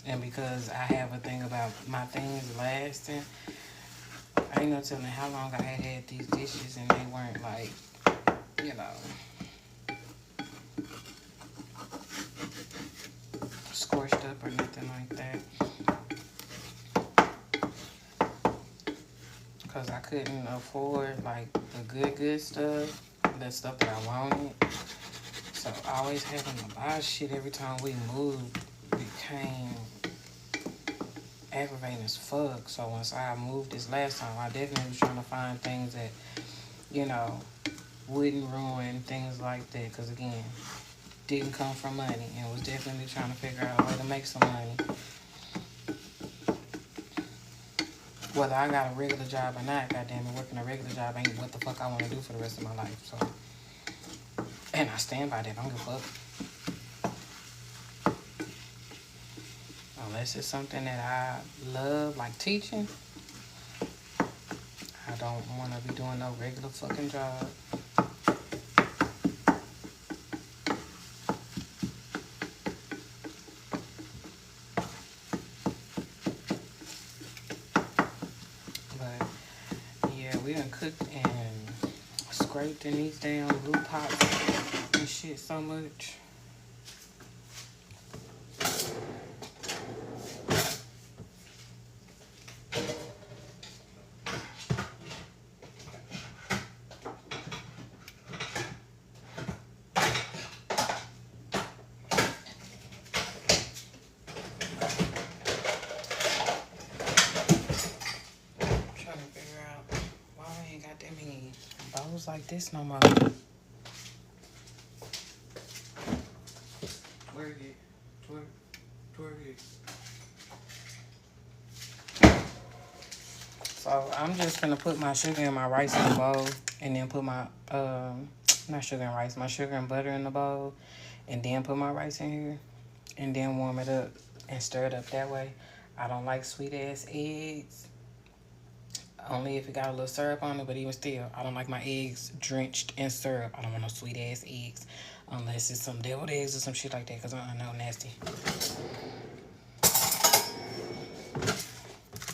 And because I have a thing about my things lasting, I ain't no telling how long I had these dishes and they weren't like, you know, scorched up or nothing like that. Because I couldn't afford like the good stuff, the stuff that I wanted. So always having to buy shit every time we moved became aggravating as fuck. So once I moved this last time, I definitely was trying to find things that, you know, wouldn't ruin things like that. Because again, didn't come from money and was definitely trying to figure out a way to make some money. Whether I got a regular job or not, goddamn it, working a regular job ain't what the fuck I want to do for the rest of my life. So, and I stand by that. I don't give a fuck. Unless it's something that I love, like teaching, I don't want to be doing no regular fucking job. But, yeah, we done cooked and scraped in these damn blue pots and shit so much. Like this no more. Twerk it. So I'm just gonna put my sugar and my rice in the bowl and then put my Not sugar and rice, my sugar and butter in the bowl, and then put my rice in here, and then warm it up and stir it up that way. I don't like sweet ass eggs, only if it got a little syrup on it, but even still, I don't like my eggs drenched in syrup. I don't want no sweet ass eggs, unless it's some deviled eggs or some shit like that, because I know nasty.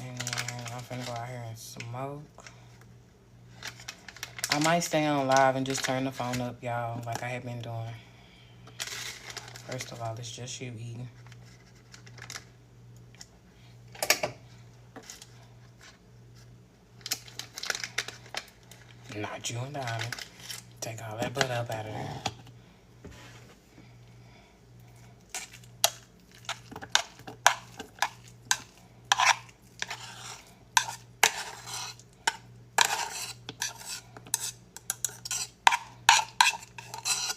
And then I'm finna go out here and smoke. I might stay on live and just turn the phone up, y'all, like I have been doing. First of all, it's just you eating. Not you and Donnie. Take all that butter up out of there.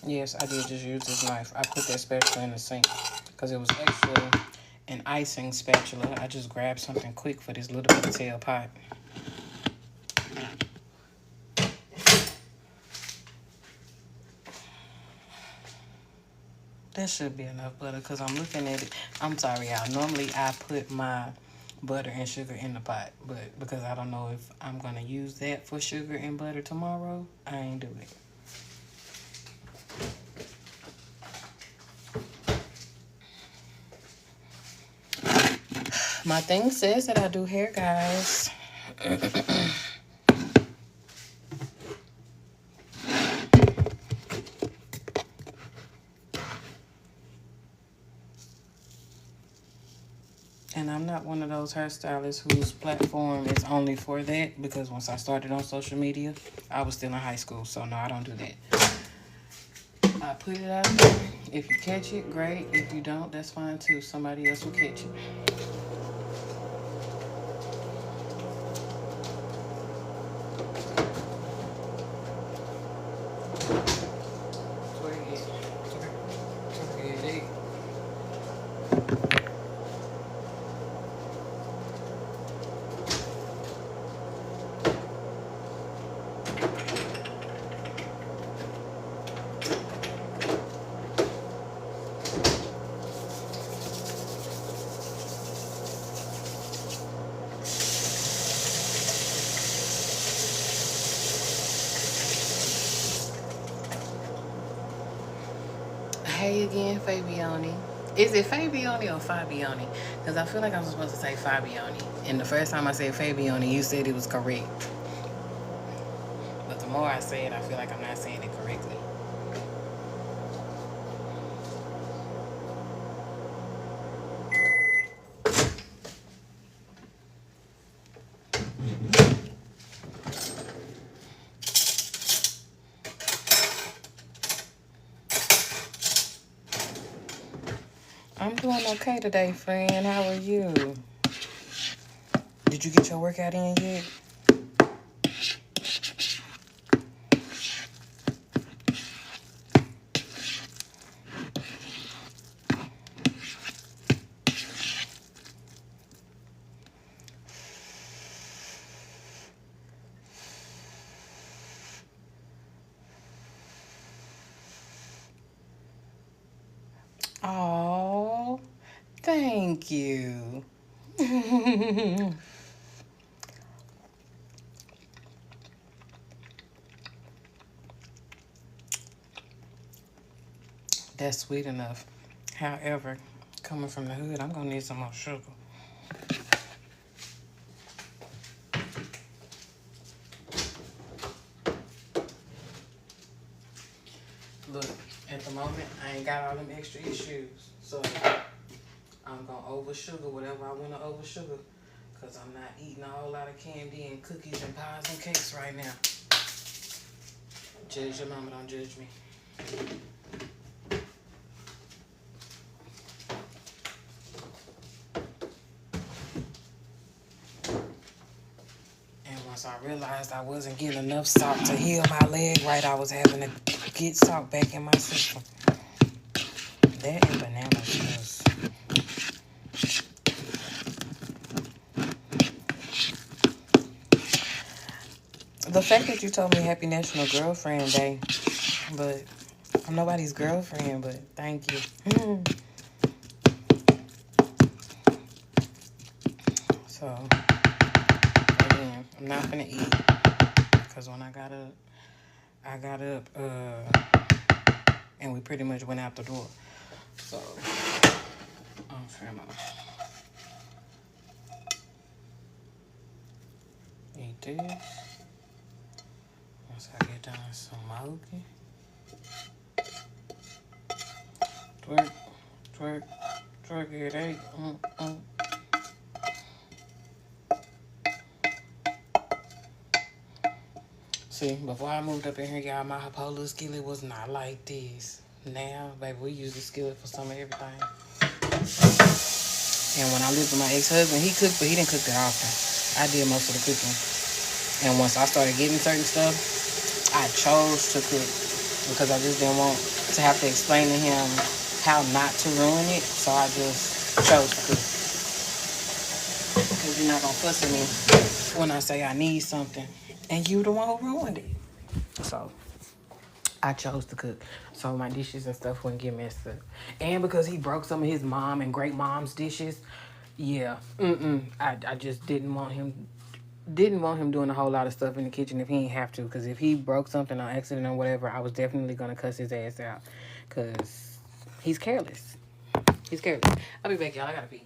Yes, I did just use this knife. I put that spatula in the sink because it was actually an icing spatula. I just grabbed something quick for this little bit of tail pot. That should be enough butter because I'm looking at it. I'm sorry, y'all. Normally, I put my butter and sugar in the pot, but because I don't know if I'm going to use that for sugar and butter tomorrow, I ain't do it. My thing says that I do hair, guys. And I'm not one of those hairstylists whose platform is only for that, because once I started on social media, I was still in high school. So no, I don't do that. I put it out there. If you catch it, great. If you don't, that's fine too. Somebody else will catch it. Hey again, Fabiani. Is it Fabiani or Fabiani? Because I feel like I'm supposed to say Fabiani. And the first time I said Fabiani, you said it was correct. But the more I say it, I feel like I'm not saying it correctly. I'm doing okay today, friend. How are you? Did you get your workout in yet? Oh, thank you. That's sweet enough. However, coming from the hood, I'm gonna need some more sugar. Look, at the moment, I ain't got all them extra issues, so I'm gonna over sugar whatever I want to over sugar, because I'm not eating a whole lot of candy and cookies and pies and cakes right now. Judge your mama, don't judge me. And once I realized I wasn't getting enough salt to heal my leg right, I was having to get salt back in my system. That and bananas was... The fact that you told me Happy National Girlfriend Day But I'm nobody's girlfriend, but thank you. So, again, I'm not gonna eat. Because when I got up, and we pretty much went out the door. So, I'm trying to eat this. Once I get done smoking. Twerk, twerk, twerk it, hey. See, before I moved up in here, y'all, my Polar skillet was not like this. Now, baby, we use the skillet for some of everything. And when I lived with my ex-husband, he cooked, but he didn't cook that often. I did most of the cooking. And once I started getting certain stuff, I chose to cook because I just didn't want to have to explain to him how not to ruin it. So I just chose to cook. Because you're not going to fuss at me when I say I need something. And you the one who ruined it. So I chose to cook. So my dishes and stuff wouldn't get messed up. And because he broke some of his mom and great mom's dishes, yeah. I just didn't want him doing a whole lot of stuff in the kitchen if he didn't have to. Because if he broke something on accident or whatever, I was definitely going to cuss his ass out. Because he's careless. He's careless. I'll be back, y'all. I got to pee.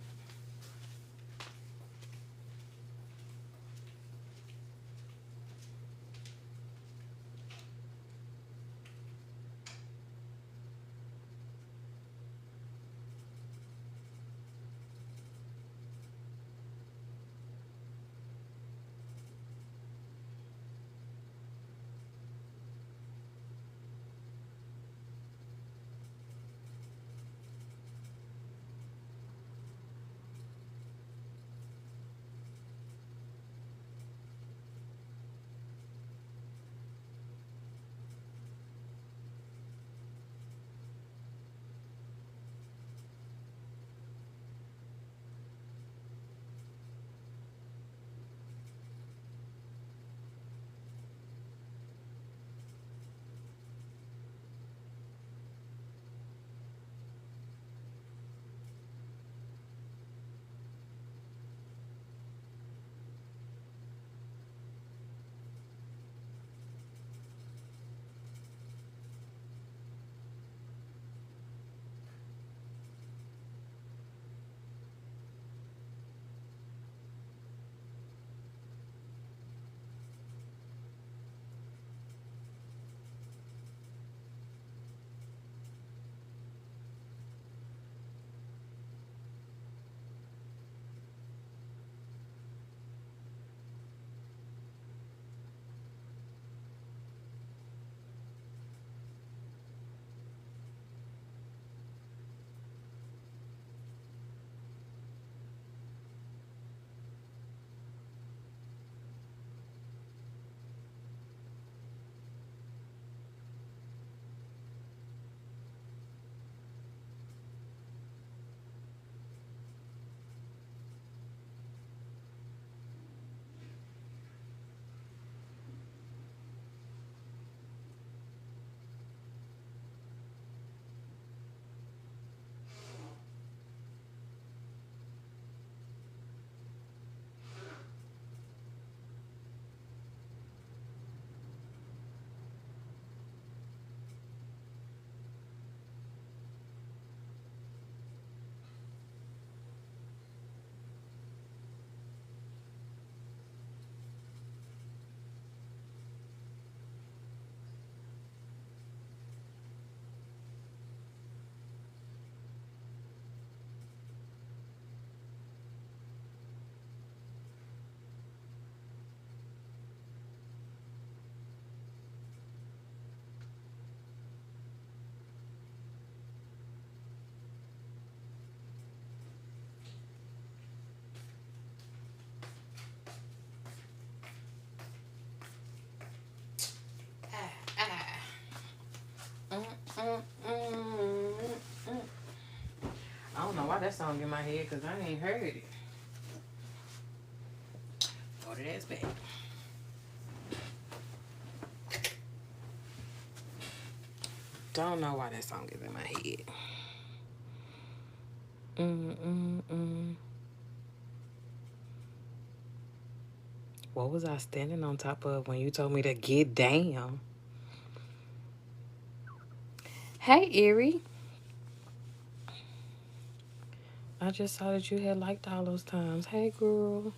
I don't know why that song in my head because I ain't heard it. Throw that ass back. Don't know why that song is in my head. Mm-mm-mm. What was I standing on top of when you told me to get down? Hey, Erie. I just saw that you had liked all those times. Hey, girl.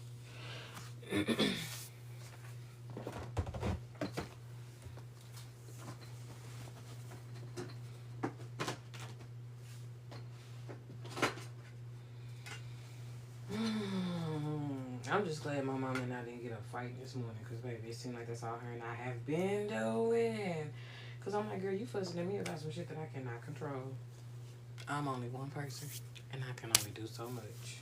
I'm just glad my mom and I didn't get a fight this morning because, baby, it seemed like that's all her and I have been doing. Because I'm like, girl, you fussing at me about some shit that I cannot control. I'm only one person, and I can only do so much.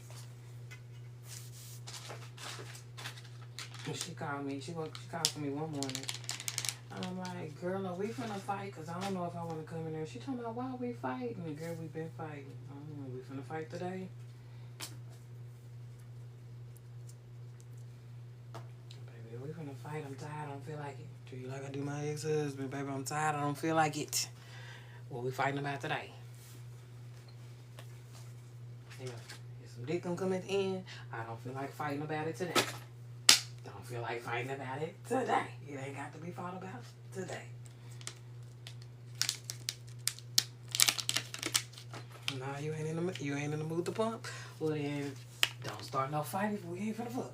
She called me. She called for me one morning. I'm like, girl, are we finna fight? Because I don't know if I want to come in there. She told me, why are we fighting? And girl, we've been fighting. I don't know. We finna fight today? Baby, we finna fight. I'm tired. I don't feel like it. Do you like I do my ex-husband? Baby, I'm tired. I don't feel like it. What we fighting about today? Yeah. If some dick gonna come at the end, I don't feel like fighting about it today. Don't feel like fighting about it today. It ain't got to be fought about today. Nah, you ain't in the mood to pump. Well then, don't start no fight if we ain't finna fuck.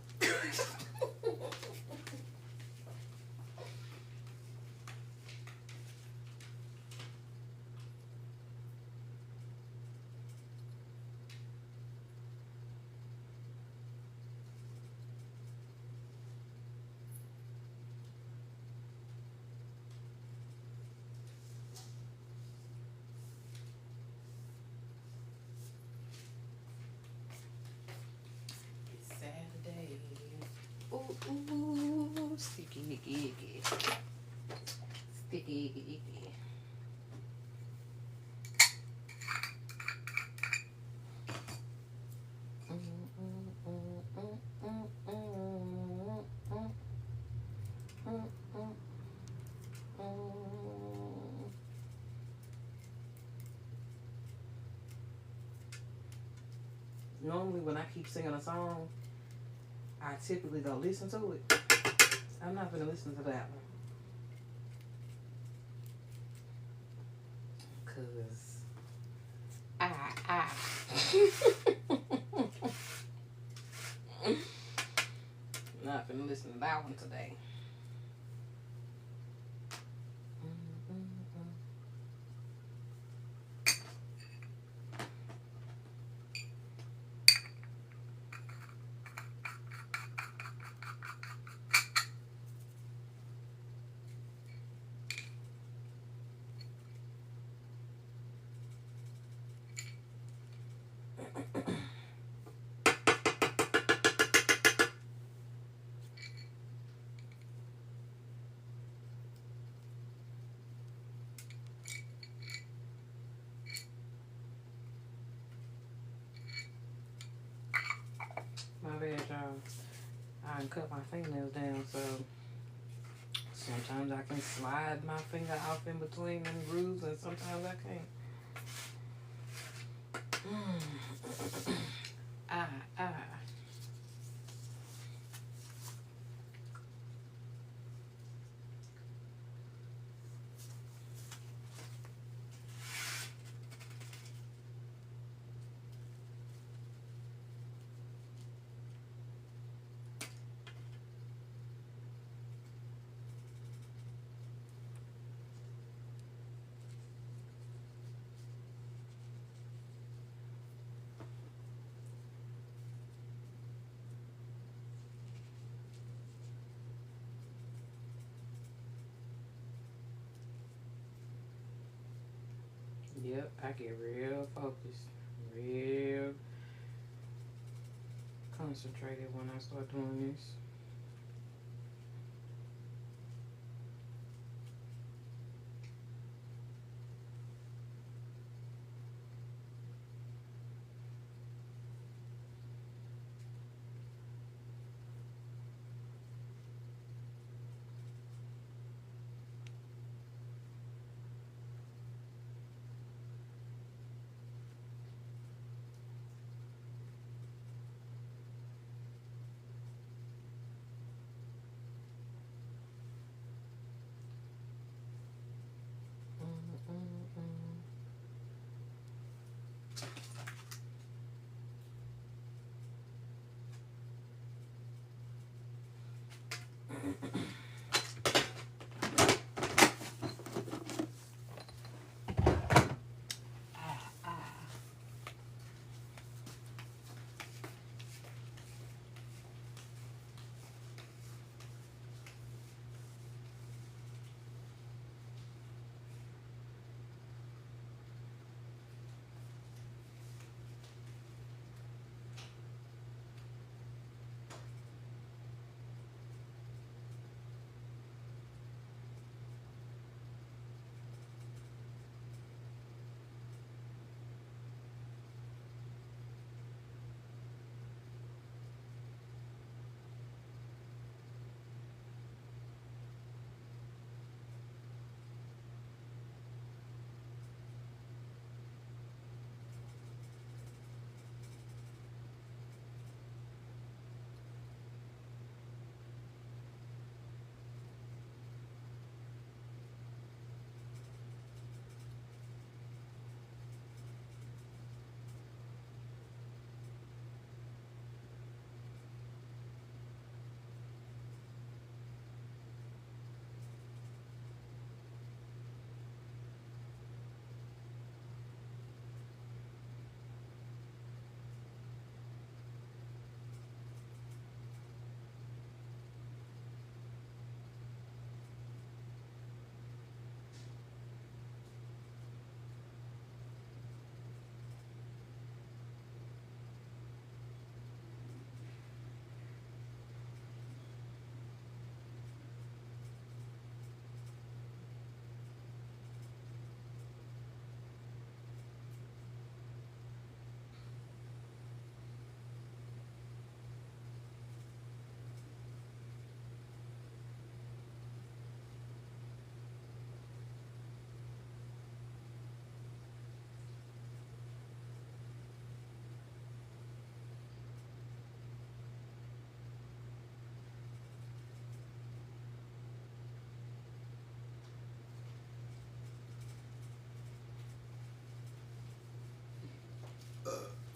It's Saturday. Ooh, ooh, sticky, icky, icky. Sticky, icky, icky. Normally, when I keep singing a song, I typically go listen to it. I'm not gonna listen to that one. Cause I not gonna listen to that one today. My bad, y'all. I done cut my fingernails down, so sometimes I can slide my finger off in between them grooves, and sometimes I can't. Ah. Yep, I get real focused, real concentrated when I start doing this.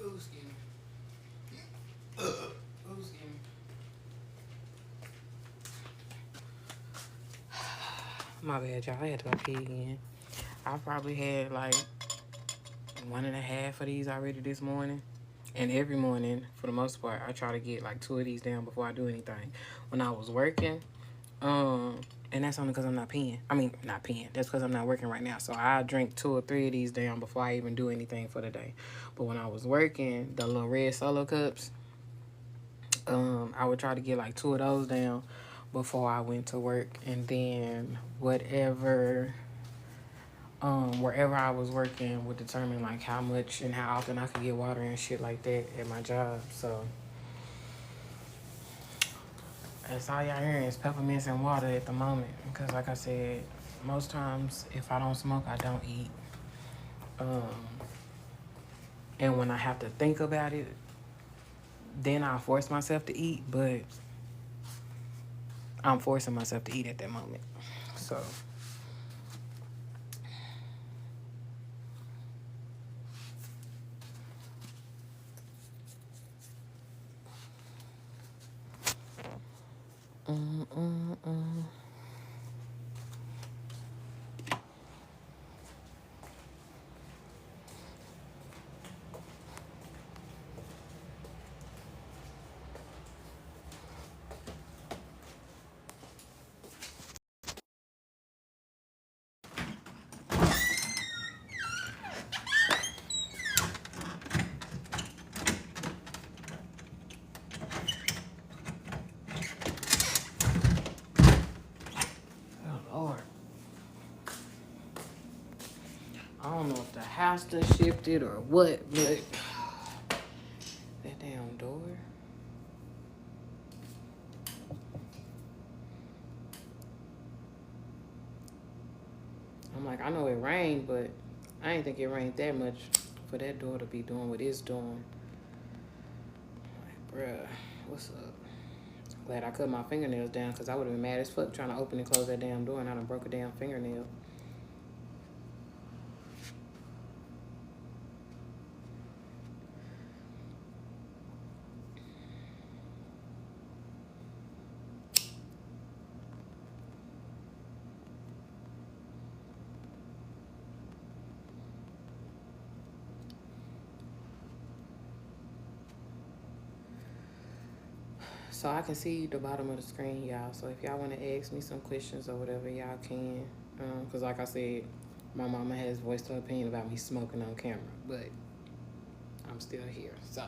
Ooh, excuse me. Ooh, excuse me. My bad, y'all. I had to go pee again. I probably had like 1.5 of these already this morning. And every morning, for the most part, I try to get like 2 of these down before I do anything. When I was working, and that's only because I'm not peeing. I mean, not peeing. That's because I'm not working right now. So I drink 2 or 3 of these down before I even do anything for the day. But when I was working, the little red solo cups, I would try to get like 2 of those down before I went to work. And then wherever I was working would determine like how much and how often I could get water and shit like that at my job. So that's all y'all hearing is peppermints and water at the moment. Because like I said, most times if I don't smoke, I don't eat. And when I have to think about it, then I'll force myself to eat. But I'm forcing myself to eat at that moment. So Lord, I don't know if the house done shifted or what, but that damn door. I'm like, I know it rained, but I ain't think it rained that much for that door to be doing what it's doing. Like, bruh, what's up? Glad I cut my fingernails down because I would have been mad as fuck trying to open and close that damn door and I done broke a damn fingernail. So I can see the bottom of the screen, y'all. So if y'all want to ask me some questions or whatever, y'all can. Because like I said, my mama has voiced her opinion about me smoking on camera, but I'm still here. So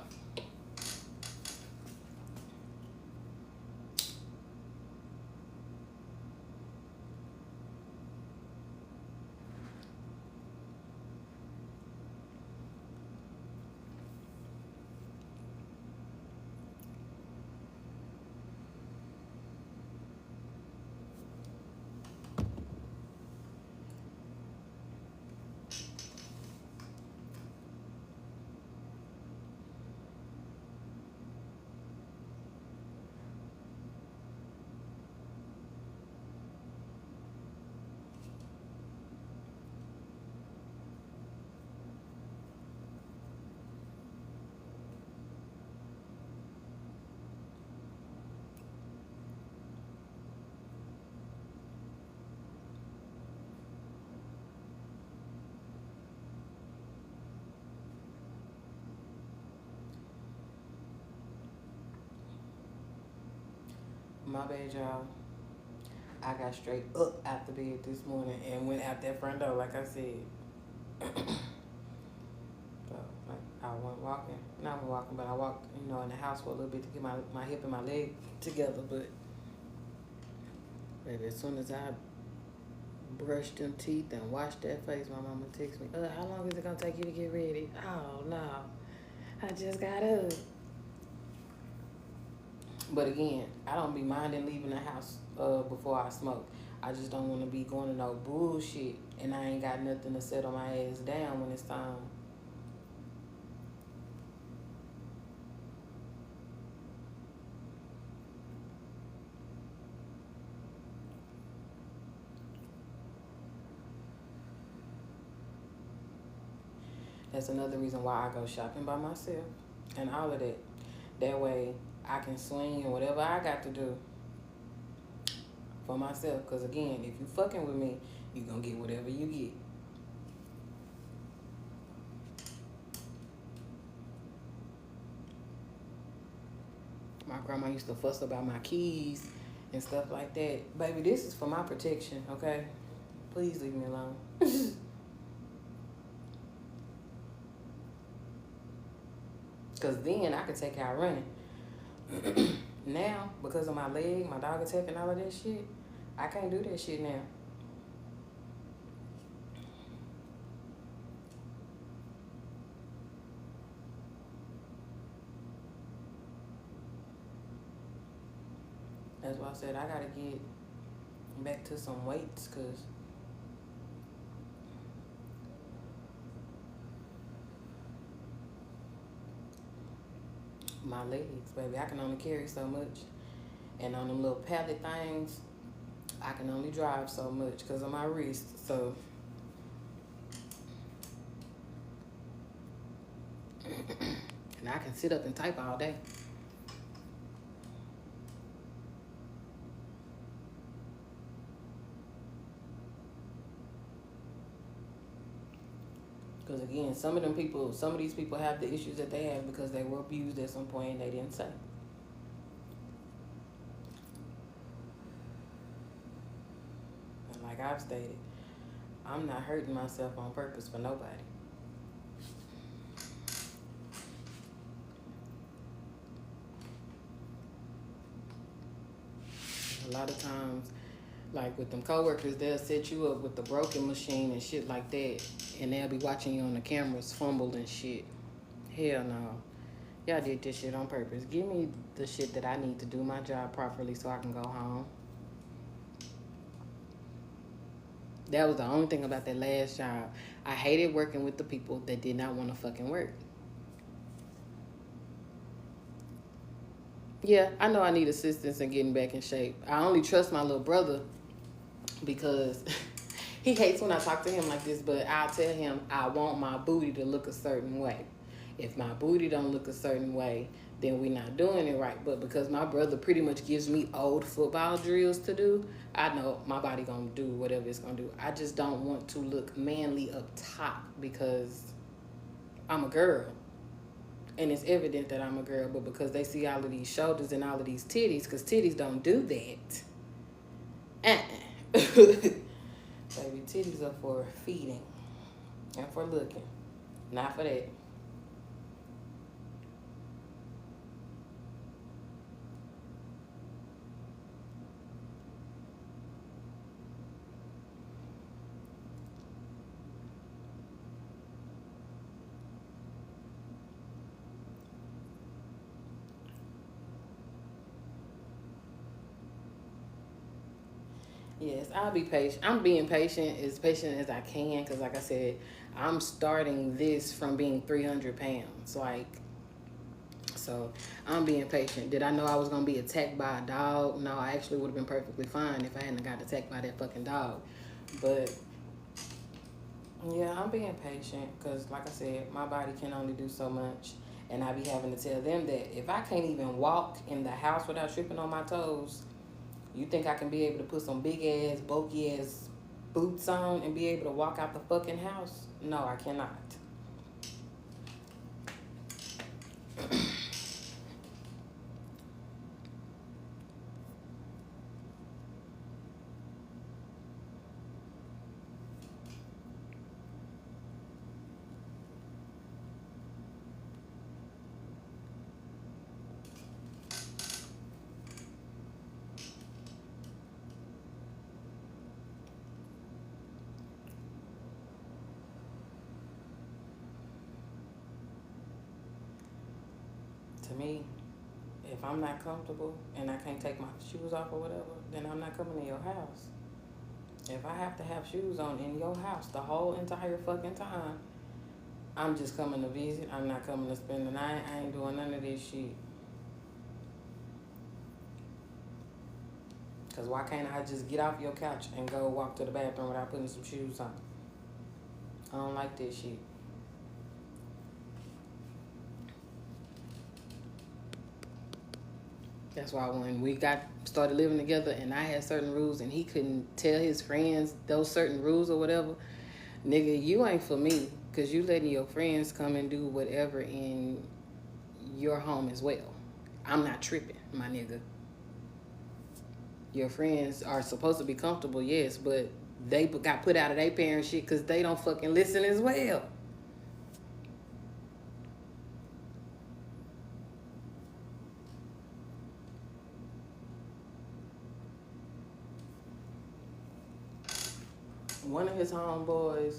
my bad, y'all. I got straight up out the bed this morning and went out that front door, like I said. So, like, I went walking. Not went walking, but I walked, in the house for a little bit to get my hip and my leg together. But, baby, as soon as I brushed them teeth and washed that face, my mama texted me, how long is it going to take you to get ready? Oh, no. I just got up. But again, I don't be minding leaving the house before I smoke. I just don't want to be going to no bullshit and I ain't got nothing to settle my ass down when it's time. That's another reason why I go shopping by myself and all of that. That way I can swing and whatever I got to do for myself. Because again, if you fucking with me, you going to get whatever you get. My grandma used to fuss about my keys and stuff like that. Baby, this is for my protection, okay? Please leave me alone. Because then I could take out running. Now, because of my leg, my dog attack and all of that shit, I can't do that shit now. That's why I said I gotta get back to some weights, because my legs, baby, I can only carry so much. And on them little pallet things, I can only drive so much because of my wrist. So, and I can sit up and type all day. Because again, some of these people have the issues that they have because they were abused at some point and they didn't say. And like I've stated, I'm not hurting myself on purpose for nobody. A lot of times, like with them coworkers, they'll set you up with the broken machine and shit like that, and they'll be watching you on the cameras fumble and shit. Hell no. Y'all did this shit on purpose. Give me the shit that I need to do my job properly so I can go home. That was the only thing about that last job. I hated working with the people that did not want to fucking work. Yeah, I know I need assistance in getting back in shape. I only trust my little brother because he hates when I talk to him like this, but I'll tell him I want my booty to look a certain way. If my booty don't look a certain way, then we're not doing it right. But because my brother pretty much gives me old football drills to do, I know my body gonna do whatever it's gonna do. I just don't want to look manly up top because I'm a girl. And it's evident that I'm a girl, but because they see all of these shoulders and all of these titties, because titties don't do that. Baby, titties are for feeding and for looking, not for that. Yes, I'll be patient. I'm being patient as I can, because, like I said, I'm starting this from being 300 pounds. Like, so I'm being patient. Did I know I was going to be attacked by a dog? No, I actually would have been perfectly fine if I hadn't got attacked by that fucking dog. But yeah, I'm being patient because, like I said, my body can only do so much. And I be having to tell them that if I can't even walk in the house without tripping on my toes, you think I can be able to put some big ass, bulky ass boots on and be able to walk out the fucking house? No, I cannot. To me, if I'm not comfortable and I can't take my shoes off or whatever, then I'm not coming to your house. If I have to have shoes on in your house the whole entire fucking time, I'm just coming to visit. I'm not coming to spend the night. I ain't doing none of this shit. Because why can't I just get off your couch and go walk to the bathroom without putting some shoes on? I don't like this shit. That's why when we got started living together and I had certain rules and he couldn't tell his friends those certain rules or whatever, nigga, you ain't for me, because you letting your friends come and do whatever in your home as well. I'm not tripping, my nigga. Your friends are supposed to be comfortable, yes, but they got put out of their parent shit because they don't fucking listen as well. One of his homeboys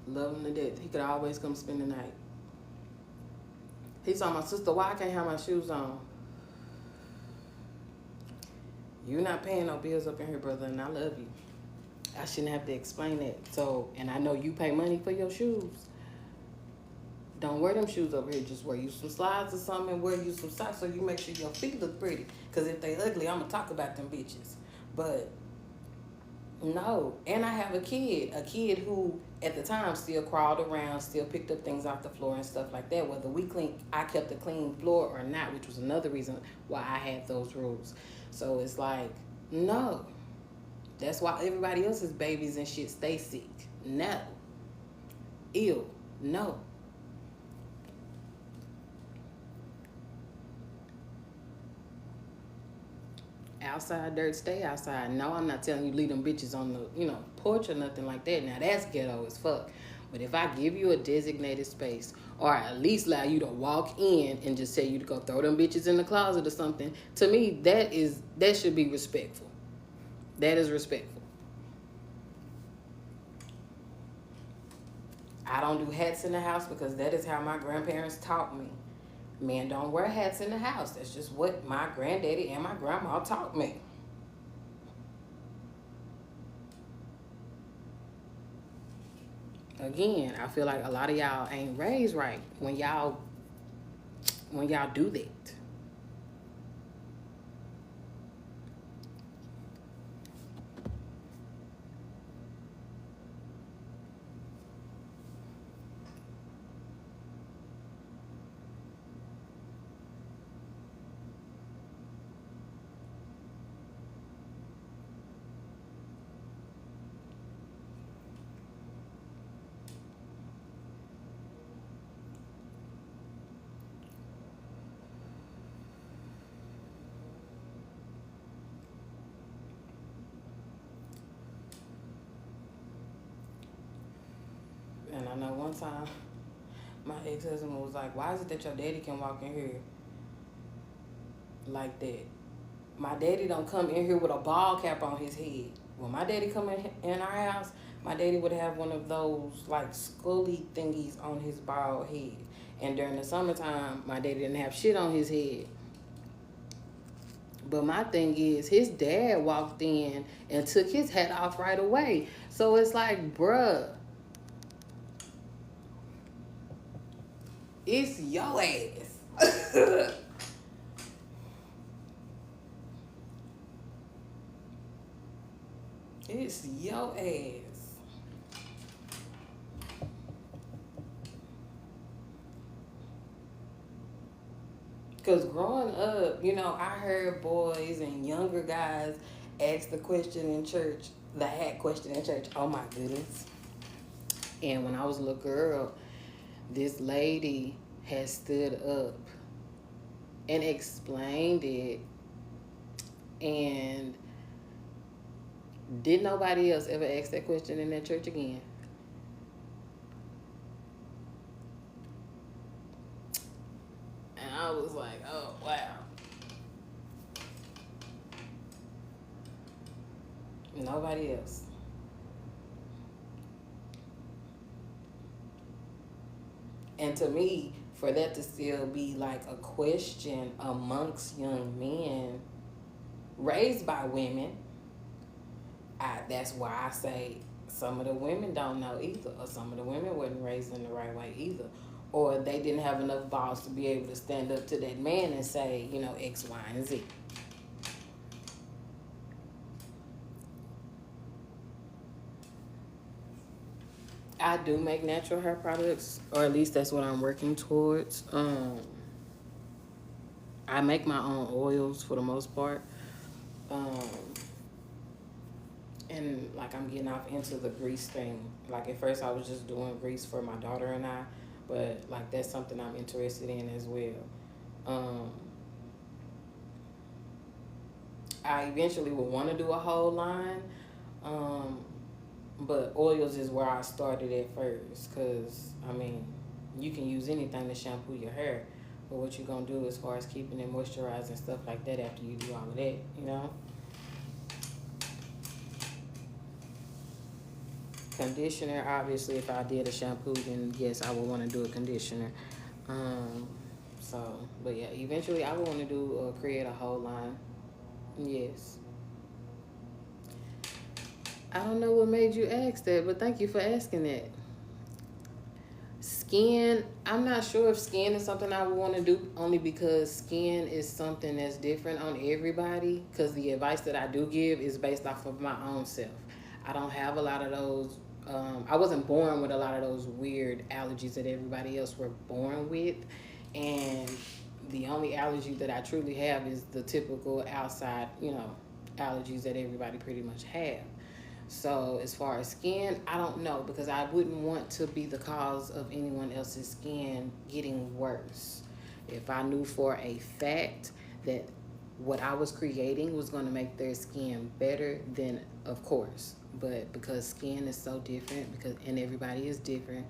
love him to death. He could always come spend the night. He told my sister, why I can't have my shoes on? You're not paying no bills up in here, brother, and I love you. I shouldn't have to explain that. So, and I know you pay money for your shoes. Don't wear them shoes over here. Just wear you some slides or something and wear you some socks so you make sure your feet look pretty. Because if they ugly, I'm going to talk about them bitches. But no. And I have a kid who at the time still crawled around, still picked up things off the floor and stuff like that. Whether I kept a clean floor or not, which was another reason why I had those rules. So it's like, no. That's why everybody else's babies and shit stay sick. No. Ew. No. Outside dirt, stay outside. No, I'm not telling you leave them bitches on the, porch or nothing like that. Now that's ghetto as fuck. But if I give you a designated space, or at least allow you to walk in and just tell you to go throw them bitches in the closet or something, to me that should be respectful. That is respectful. I don't do hats in the house because that is how my grandparents taught me. Men don't wear hats in the house. That's just what my granddaddy and my grandma taught me. Again, I feel like a lot of y'all ain't raised right when y'all do that. And I know one time my ex-husband was like, why is it that your daddy can walk in here like that? My daddy don't come in here with a ball cap on his head. When my daddy come in our house, my daddy would have one of those like scully thingies on his bald head. And during the summertime, my daddy didn't have shit on his head. But my thing is, his dad walked in and took his hat off right away. So it's like, bruh, it's your ass. It's your ass. Because growing up, you know, I heard boys and younger guys ask the question in church, the hat question in church. Oh my goodness. And when I was a little girl, this lady had stood up and explained it. And did nobody else ever ask that question in that church again? And I was like, oh, wow. Nobody else. And to me, for that to still be like a question amongst young men raised by women, that's why I say some of the women don't know either, or some of the women wasn't raised in the right way either, or they didn't have enough balls to be able to stand up to that man and say, you know, X, Y, and Z. I do make natural hair products, or at least that's what I'm working towards. I make my own oils for the most part. Um, and like I'm getting off into the grease thing. Like at first I was just doing grease for my daughter and I, but like that's something I'm interested in as well. Um, I eventually would want to do a whole line, um, but oils is where I started at first. Cause I mean, you can use anything to shampoo your hair, but what you gonna do as far as keeping it moisturized and stuff like that after you do all of that, you know? Conditioner, obviously, if I did a shampoo, then yes, I would want to do a conditioner. Um, but yeah, eventually I would want to do create a whole line. Yes. I don't know what made you ask that, but thank you for asking that. Skin, I'm not sure if skin is something I would want to do, only because skin is something that's different on everybody, because the advice that I do give is based off of my own self. I don't have a lot of those. I wasn't born with a lot of those weird allergies that everybody else were born with. And the only allergy that I truly have is the typical outside, you know, allergies that everybody pretty much have. So as far as skin, I don't know, because I wouldn't want to be the cause of anyone else's skin getting worse. If I knew for a fact that what I was creating was going to make their skin better, then of course. But because skin is so different, and everybody is different,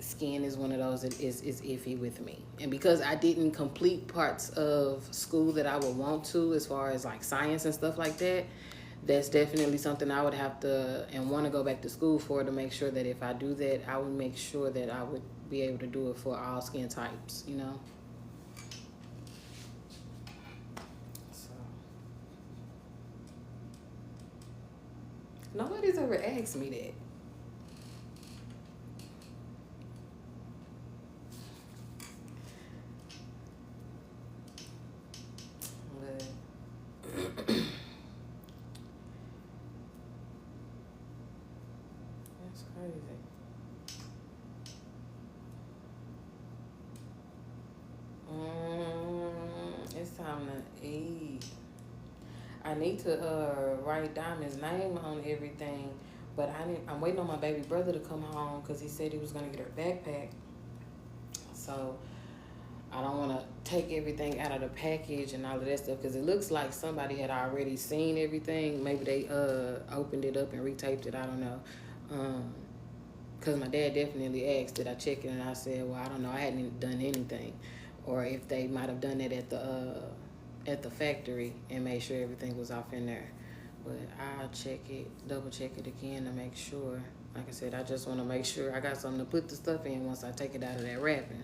skin is one of those that is iffy with me. And because I didn't complete parts of school that I would want to, as far as like science and stuff like that, that's definitely something I would have to and want to go back to school for, to make sure that if I do that, I would make sure that I would be able to do it for all skin types, you know? So, nobody's ever asked me that. But that's crazy. It's time to eat. I need to write Diamond's name on everything, but I'm waiting on my baby brother to come home because he said he was gonna get her backpack. So I don't want to take everything out of the package and all of that stuff, because it looks like somebody had already seen everything. Maybe they opened it up and retaped it. I don't know. because my dad definitely asked, did I check it? And I said, well, I don't know. I hadn't done anything. Or if they might have done it at the factory and made sure everything was off in there. But I'll check it, double check it again to make sure. Like I said, I just want to make sure I got something to put the stuff in once I take it out of that wrapping.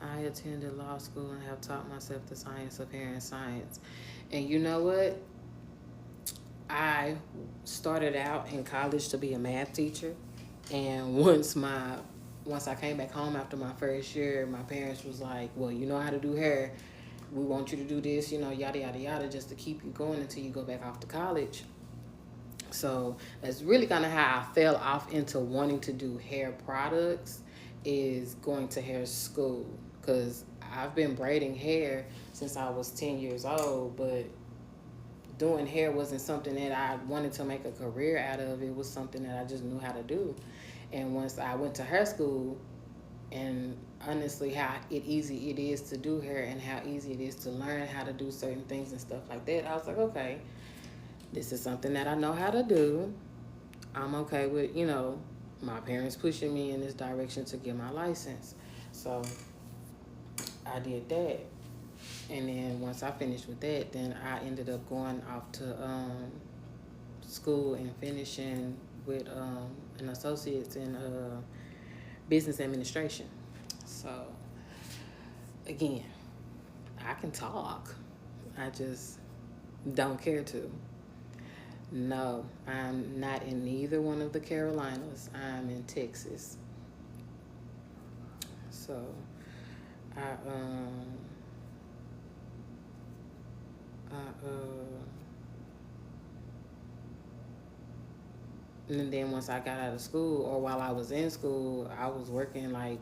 I attended law school and have taught myself the science of hair and science. And you know what? I started out in college to be a math teacher. And once I came back home after my first year, my parents was like, well, you know how to do hair. We want you to do this, you know, yada, yada, yada, just to keep you going until you go back off to college. So that's really kind of how I fell off into wanting to do hair products, is going to hair school. Because I've been braiding hair since I was 10 years old, but doing hair wasn't something that I wanted to make a career out of. It was something that I just knew how to do. And once I went to hair school, and honestly how easy it is to do hair and how easy it is to learn how to do certain things and stuff like that, I was like, okay, this is something that I know how to do. I'm okay with, you know, my parents pushing me in this direction to get my license. So I did that. And then once I finished with that, then I ended up going off to school and finishing with an associate's in business administration. So again, I can talk. I just don't care to. No, I'm not in neither one of the Carolinas. I'm in Texas. So I and then once I got out of school, or while I was in school, I was working like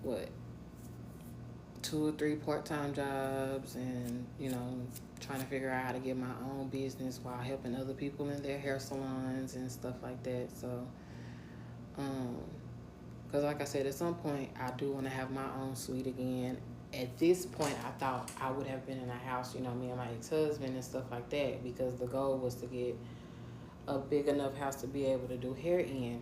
what, 2 or 3 part-time jobs, and you know, trying to figure out how to get my own business while helping other people in their hair salons and stuff like that. So because like I said, at some point I do want to have my own suite again. At this point, I thought I would have been in a house, you know, me and my ex-husband and stuff like that, because the goal was to get a big enough house to be able to do hair in.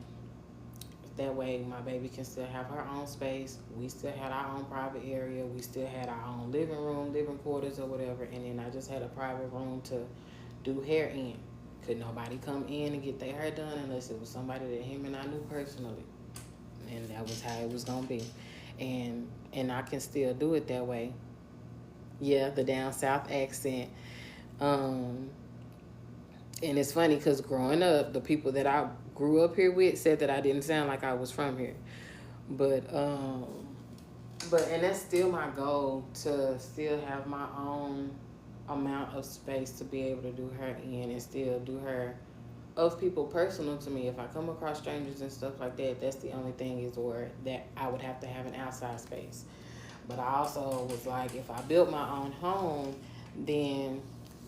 That way my baby can still have her own space. We still had our own private area. We still had our own living room, living quarters or whatever. And then I just had a private room to do hair in. Could nobody come in and get their hair done unless it was somebody that him and I knew personally. And that was how it was going to be. And I can still do it that way. Yeah, the down south accent. And it's funny because growing up, the people that I grew up here with said that I didn't sound like I was from here. But and that's still my goal, to still have my own amount of space to be able to do hair in and still do hair of people personal to me. If I come across strangers and stuff like that, that's the only thing is where that I would have to have an outside space. But I also was like, if I built my own home, then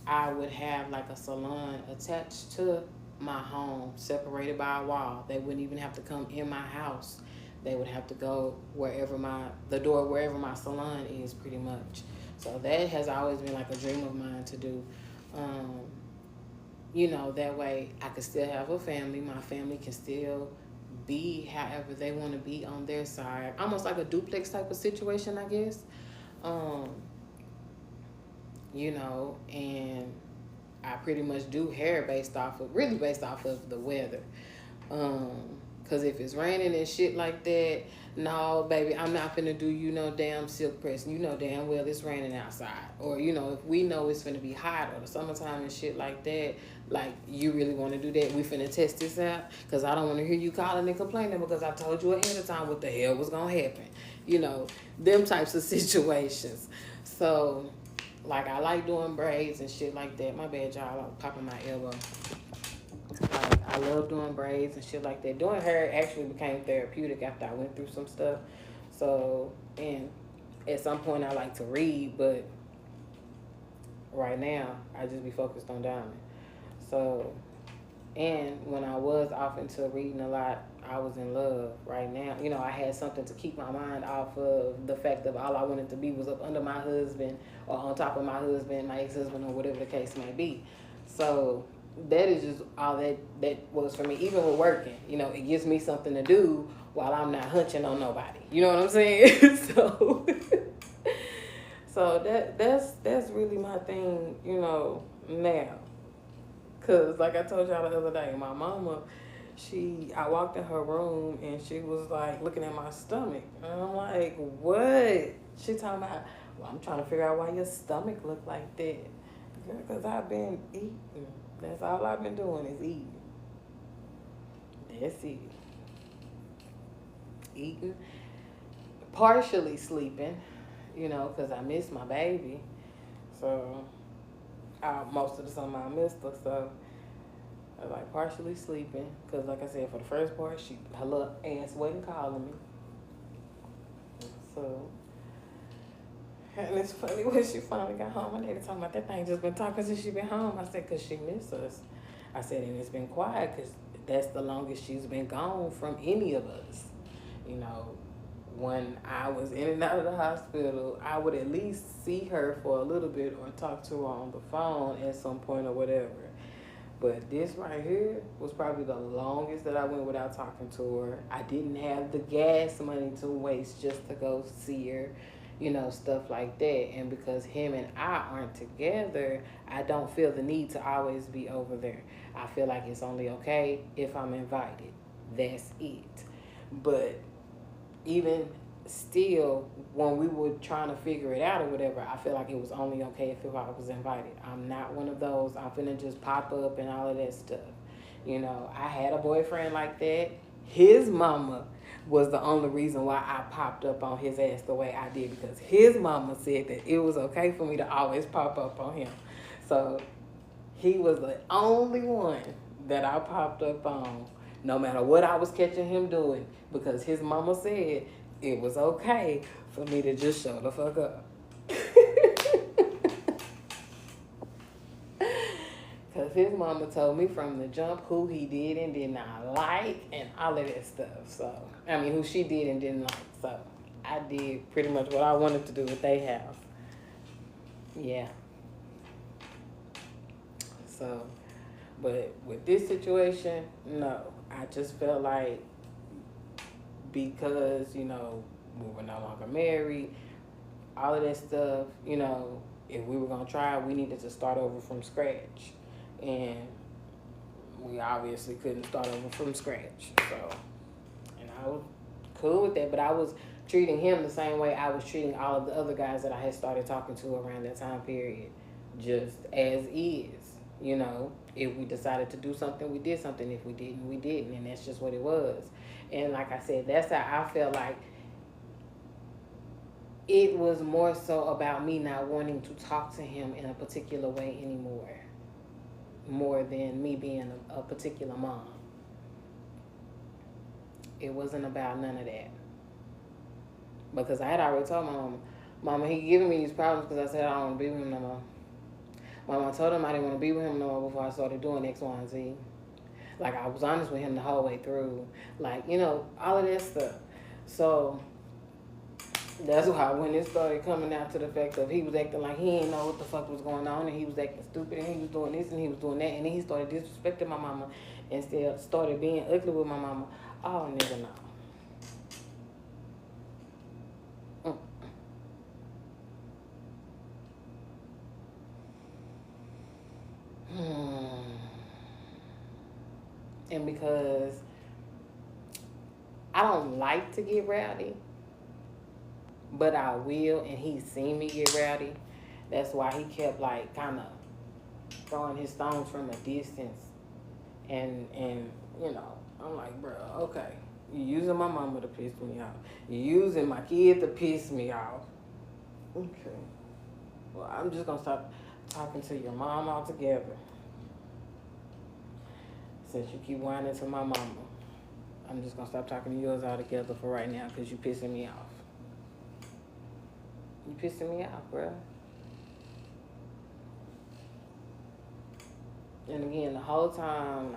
I would have like a salon attached to my home, separated by a wall. They wouldn't even have to come in my house. They would have to go wherever wherever my salon is, pretty much. So that has always been like a dream of mine to do. You know, that way I could still have a family. My family can still be however they want to be on their side. Almost like a duplex type of situation, I guess. You know, and I pretty much do hair based off of the weather. Cause if it's raining and shit like that, no, baby, I'm not finna do you no damn silk press. You know damn well it's raining outside. Or, you know, if we know it's finna be hot or the summertime and shit like that, like, you really wanna do that? We finna test this out? Cause I don't wanna hear you calling and complaining because I told you ahead of time what the hell was gonna happen. You know, them types of situations. So, like, I like doing braids and shit like that. My bad, y'all, I'm popping my elbow. Like, I love doing braids and shit like that. Doing hair actually became therapeutic after I went through some stuff. So, and at some point I like to read, but right now I just be focused on diamond. So, and when I was off into reading a lot, I was in love. Right now, you know, I had something to keep my mind off of the fact that all I wanted to be was up under my husband or on top of my husband, my ex-husband, or whatever the case may be. So that is just all that was for me. Even with working, it gives me something to do while I'm not hunching on nobody. You know what I'm saying? So that's really my thing, now. Cause like I told y'all the other day, my mama, I walked in her room and she was like looking at my stomach, and I'm like, what? She talking about, well, I'm trying to figure out why your stomach look like that. Girl, cause I've been eating. That's all I've been doing is eating. That's it. Eating, partially sleeping, cause I miss my baby. So most of the summer I missed her. So I was like partially sleeping, cause like I said, for the first part, her little ass wasn't calling me. So, and it's funny when she finally got home. My daddy talking about that thing just been talking since she been home. I said, cause she missed us. I said, and it's been quiet, cause that's the longest she's been gone from any of us. You know, when I was in and out of the hospital, I would at least see her for a little bit or talk to her on the phone at some point or whatever. But this right here was probably the longest that I went without talking to her. I didn't have the gas money to waste just to go see her, stuff like that. And because him and I aren't together, I don't feel the need to always be over there. I feel like it's only okay if I'm invited. That's it. But even still, when we were trying to figure it out or whatever, I feel like it was only okay if I was invited. I'm not one of those, I'm finna just pop up and all of that stuff. I had a boyfriend like that. His mama was the only reason why I popped up on his ass the way I did, because his mama said that it was okay for me to always pop up on him. So he was the only one that I popped up on, no matter what I was catching him doing, because his mama said it was okay for me to just show the fuck up. Because his mama told me from the jump who he did and did not like and all of that stuff. So, who she did and didn't like. So, I did pretty much what I wanted to do with their house. Yeah. So, but with this situation, no. I just felt like because, we were no longer married, all of that stuff, if we were going to try, we needed to start over from scratch. And we obviously couldn't start over from scratch. So, and I was cool with that, but I was treating him the same way I was treating all of the other guys that I had started talking to around that time period. Just as is. If we decided to do something, we did something. If we didn't, we didn't. And that's just what it was. And like I said, that's how I felt like it was more so about me not wanting to talk to him in a particular way anymore. More than me being a particular mom. It wasn't about none of that. Because I had already told my mama, he giving me these problems because I said I don't want to be with him no more. Mama told him I didn't want to be with him no more before I started doing X, Y, and Z. Like, I was honest with him the whole way through. Like, all of that stuff. So, that's why when it started coming out to the fact of he was acting like he didn't know what the fuck was going on, and he was acting stupid, and he was doing this, and he was doing that, and then he started disrespecting my mama, and still started being ugly with my mama. Oh, nigga, no. And because I don't like to get rowdy, but I will, and he's seen me get rowdy. That's why he kept like kind of throwing his stones from a distance. And I'm like, bro, okay, you using my mama to piss me off. You using my kid to piss me off. Okay. Well, I'm just gonna stop talking to your mom altogether. Since you keep whining to my mama, I'm just gonna stop talking to yours altogether for right now because you pissing me off. You pissing me off, bro. And again, the whole time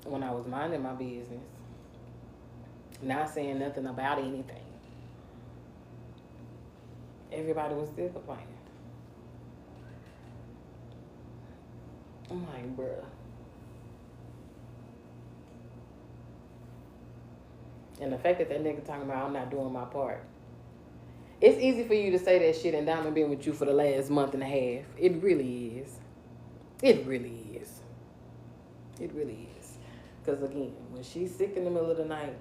when I was minding my business, not saying nothing about anything, everybody was still complaining. I'm like, bruh. And the fact that nigga talking about I'm not doing my part. It's easy for you to say that shit and Diamond been with you for the last month and a half. It really is. It really is. It really is. Because again, when she's sick in the middle of the night,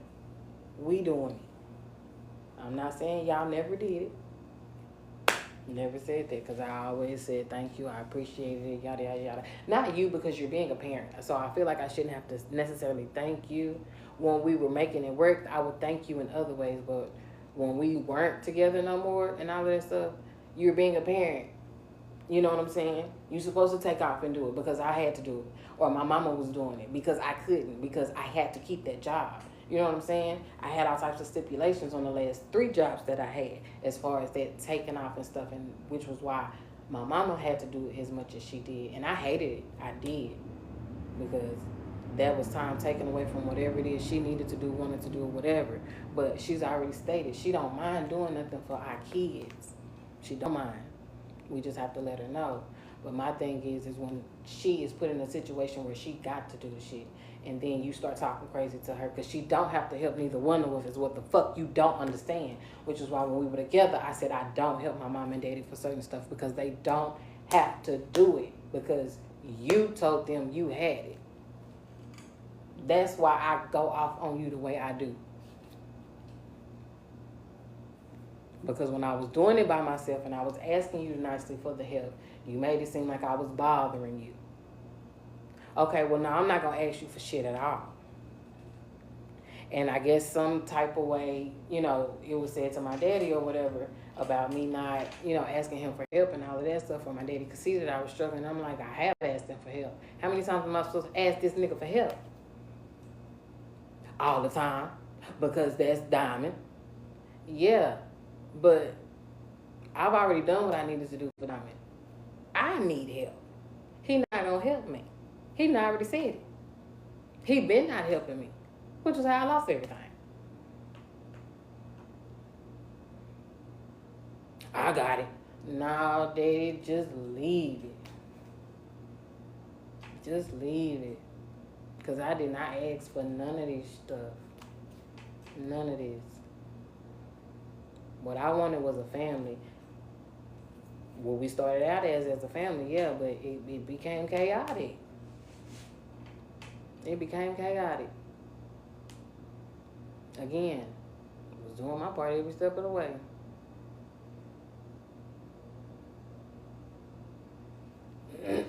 we doing it. I'm not saying y'all never did it. Never said that because I always said thank you, I appreciated it, yada yada yada. Not you because you're being a parent, so I feel like I shouldn't have to necessarily thank you. When we were making it work, I would thank you in other ways, but when we weren't together no more and all of that stuff, you're being a parent. You know what I'm saying? You're supposed to take off and do it because I had to do it, or my mama was doing it because I couldn't because I had to keep that job. You know what I'm saying? I had all types of stipulations on the last 3 jobs that I had as far as that taking off and stuff, and which was why my mama had to do it as much as she did. And I hated it. I did. Because that was time taken away from whatever it is she needed to do, wanted to do, or whatever. But she's already stated she don't mind doing nothing for our kids. She don't mind. We just have to let her know. But my thing is when she is put in a situation where she got to do the shit, and then you start talking crazy to her because she don't have to help neither one of us is what the fuck you don't understand. Which is why when we were together, I said I don't help my mom and daddy for certain stuff because they don't have to do it because you told them you had it. That's why I go off on you the way I do. Because when I was doing it by myself and I was asking you nicely for the help, you made it seem like I was bothering you. Okay, well, now I'm not going to ask you for shit at all. And I guess some type of way, it was said to my daddy or whatever about me not, asking him for help and all of that stuff. Or my daddy could see that I was struggling. I'm like, I have asked him for help. How many times am I supposed to ask this nigga for help? All the time. Because that's Diamond. Yeah. But I've already done what I needed to do for Diamond. I need help. He not gonna help me. He not already said it. He been not helping me, which is how I lost everything. I got it. No, Daddy, just leave it. Just leave it. Because I did not ask for none of this stuff. None of this. What I wanted was a family. What we started out as a family, yeah, but it became chaotic. It became chaotic. Again, I was doing my part every step of the way. And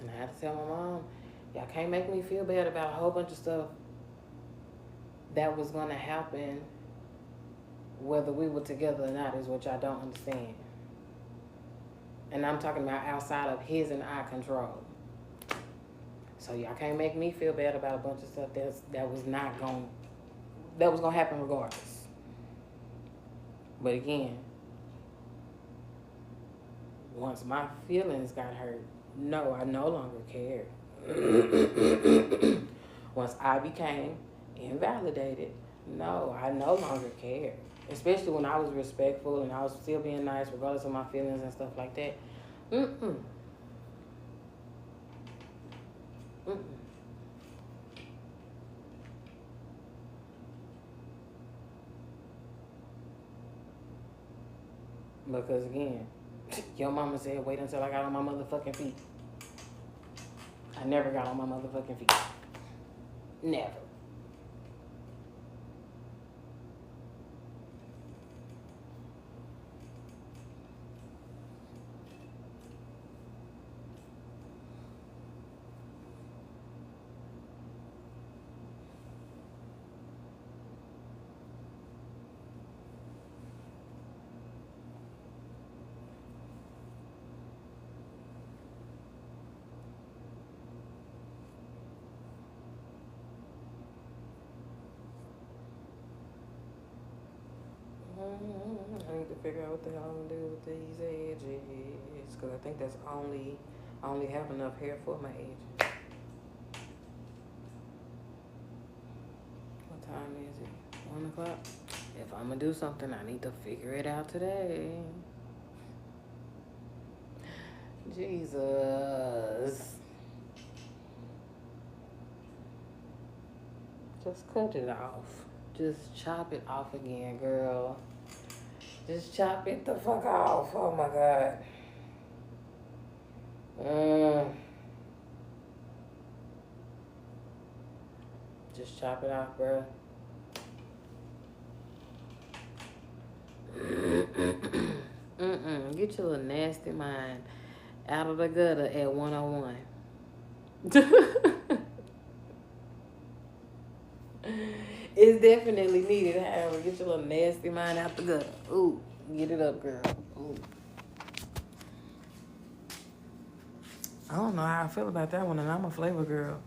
I had to tell my mom, y'all can't make me feel bad about a whole bunch of stuff that was going to happen whether we were together or not is what y'all don't understand. And I'm talking about outside of his and our control. So y'all can't make me feel bad about a bunch of stuff that was gonna happen regardless. But again, once my feelings got hurt, no, I no longer cared. Once I became invalidated, no, I no longer cared. Especially when I was respectful and I was still being nice regardless of my feelings and stuff like that. Mm-mm. Mm-mm. Because again, your mama said wait until I got on my motherfucking feet. I never got on my motherfucking feet. Never. I need to figure out what the hell I'm gonna do with these edges, because I think that's I only have enough hair for my edges. What time is it? 1 o'clock? If I'm gonna do something, I need to figure it out today. Jesus. Just cut it off. Just chop it off again, girl. Just chop it the fuck off. Oh my God. Just chop it off, bro. Get your little nasty mind out of the gutter at 101. It's definitely needed, however. Get your little nasty mind out the gutter. Ooh, get it up, girl. Ooh. I don't know how I feel about that one, and I'm a flavor girl.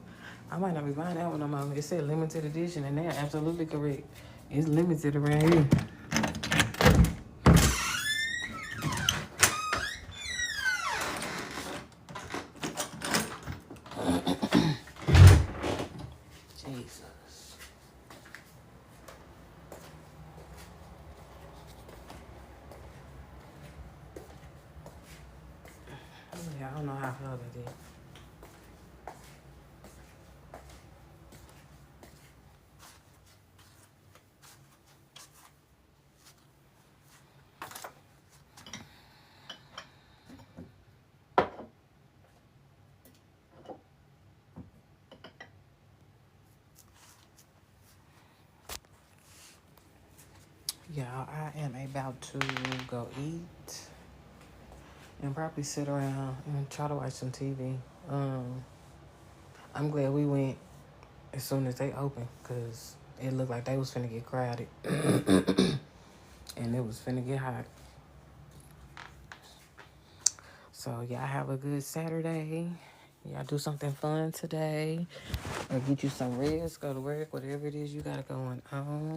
I might not be buying that one no more. It said limited edition, and they're absolutely correct. It's limited around here. Jesus. Yeah, I don't know how I feel about that. Y'all, I am about to go eat and probably sit around and try to watch some TV. I'm glad we went as soon as they opened, because it looked like they was finna get crowded. And it was finna get hot. So y'all have a good Saturday. Y'all do something fun today. Or get you some rest, go to work, whatever it is you got going on.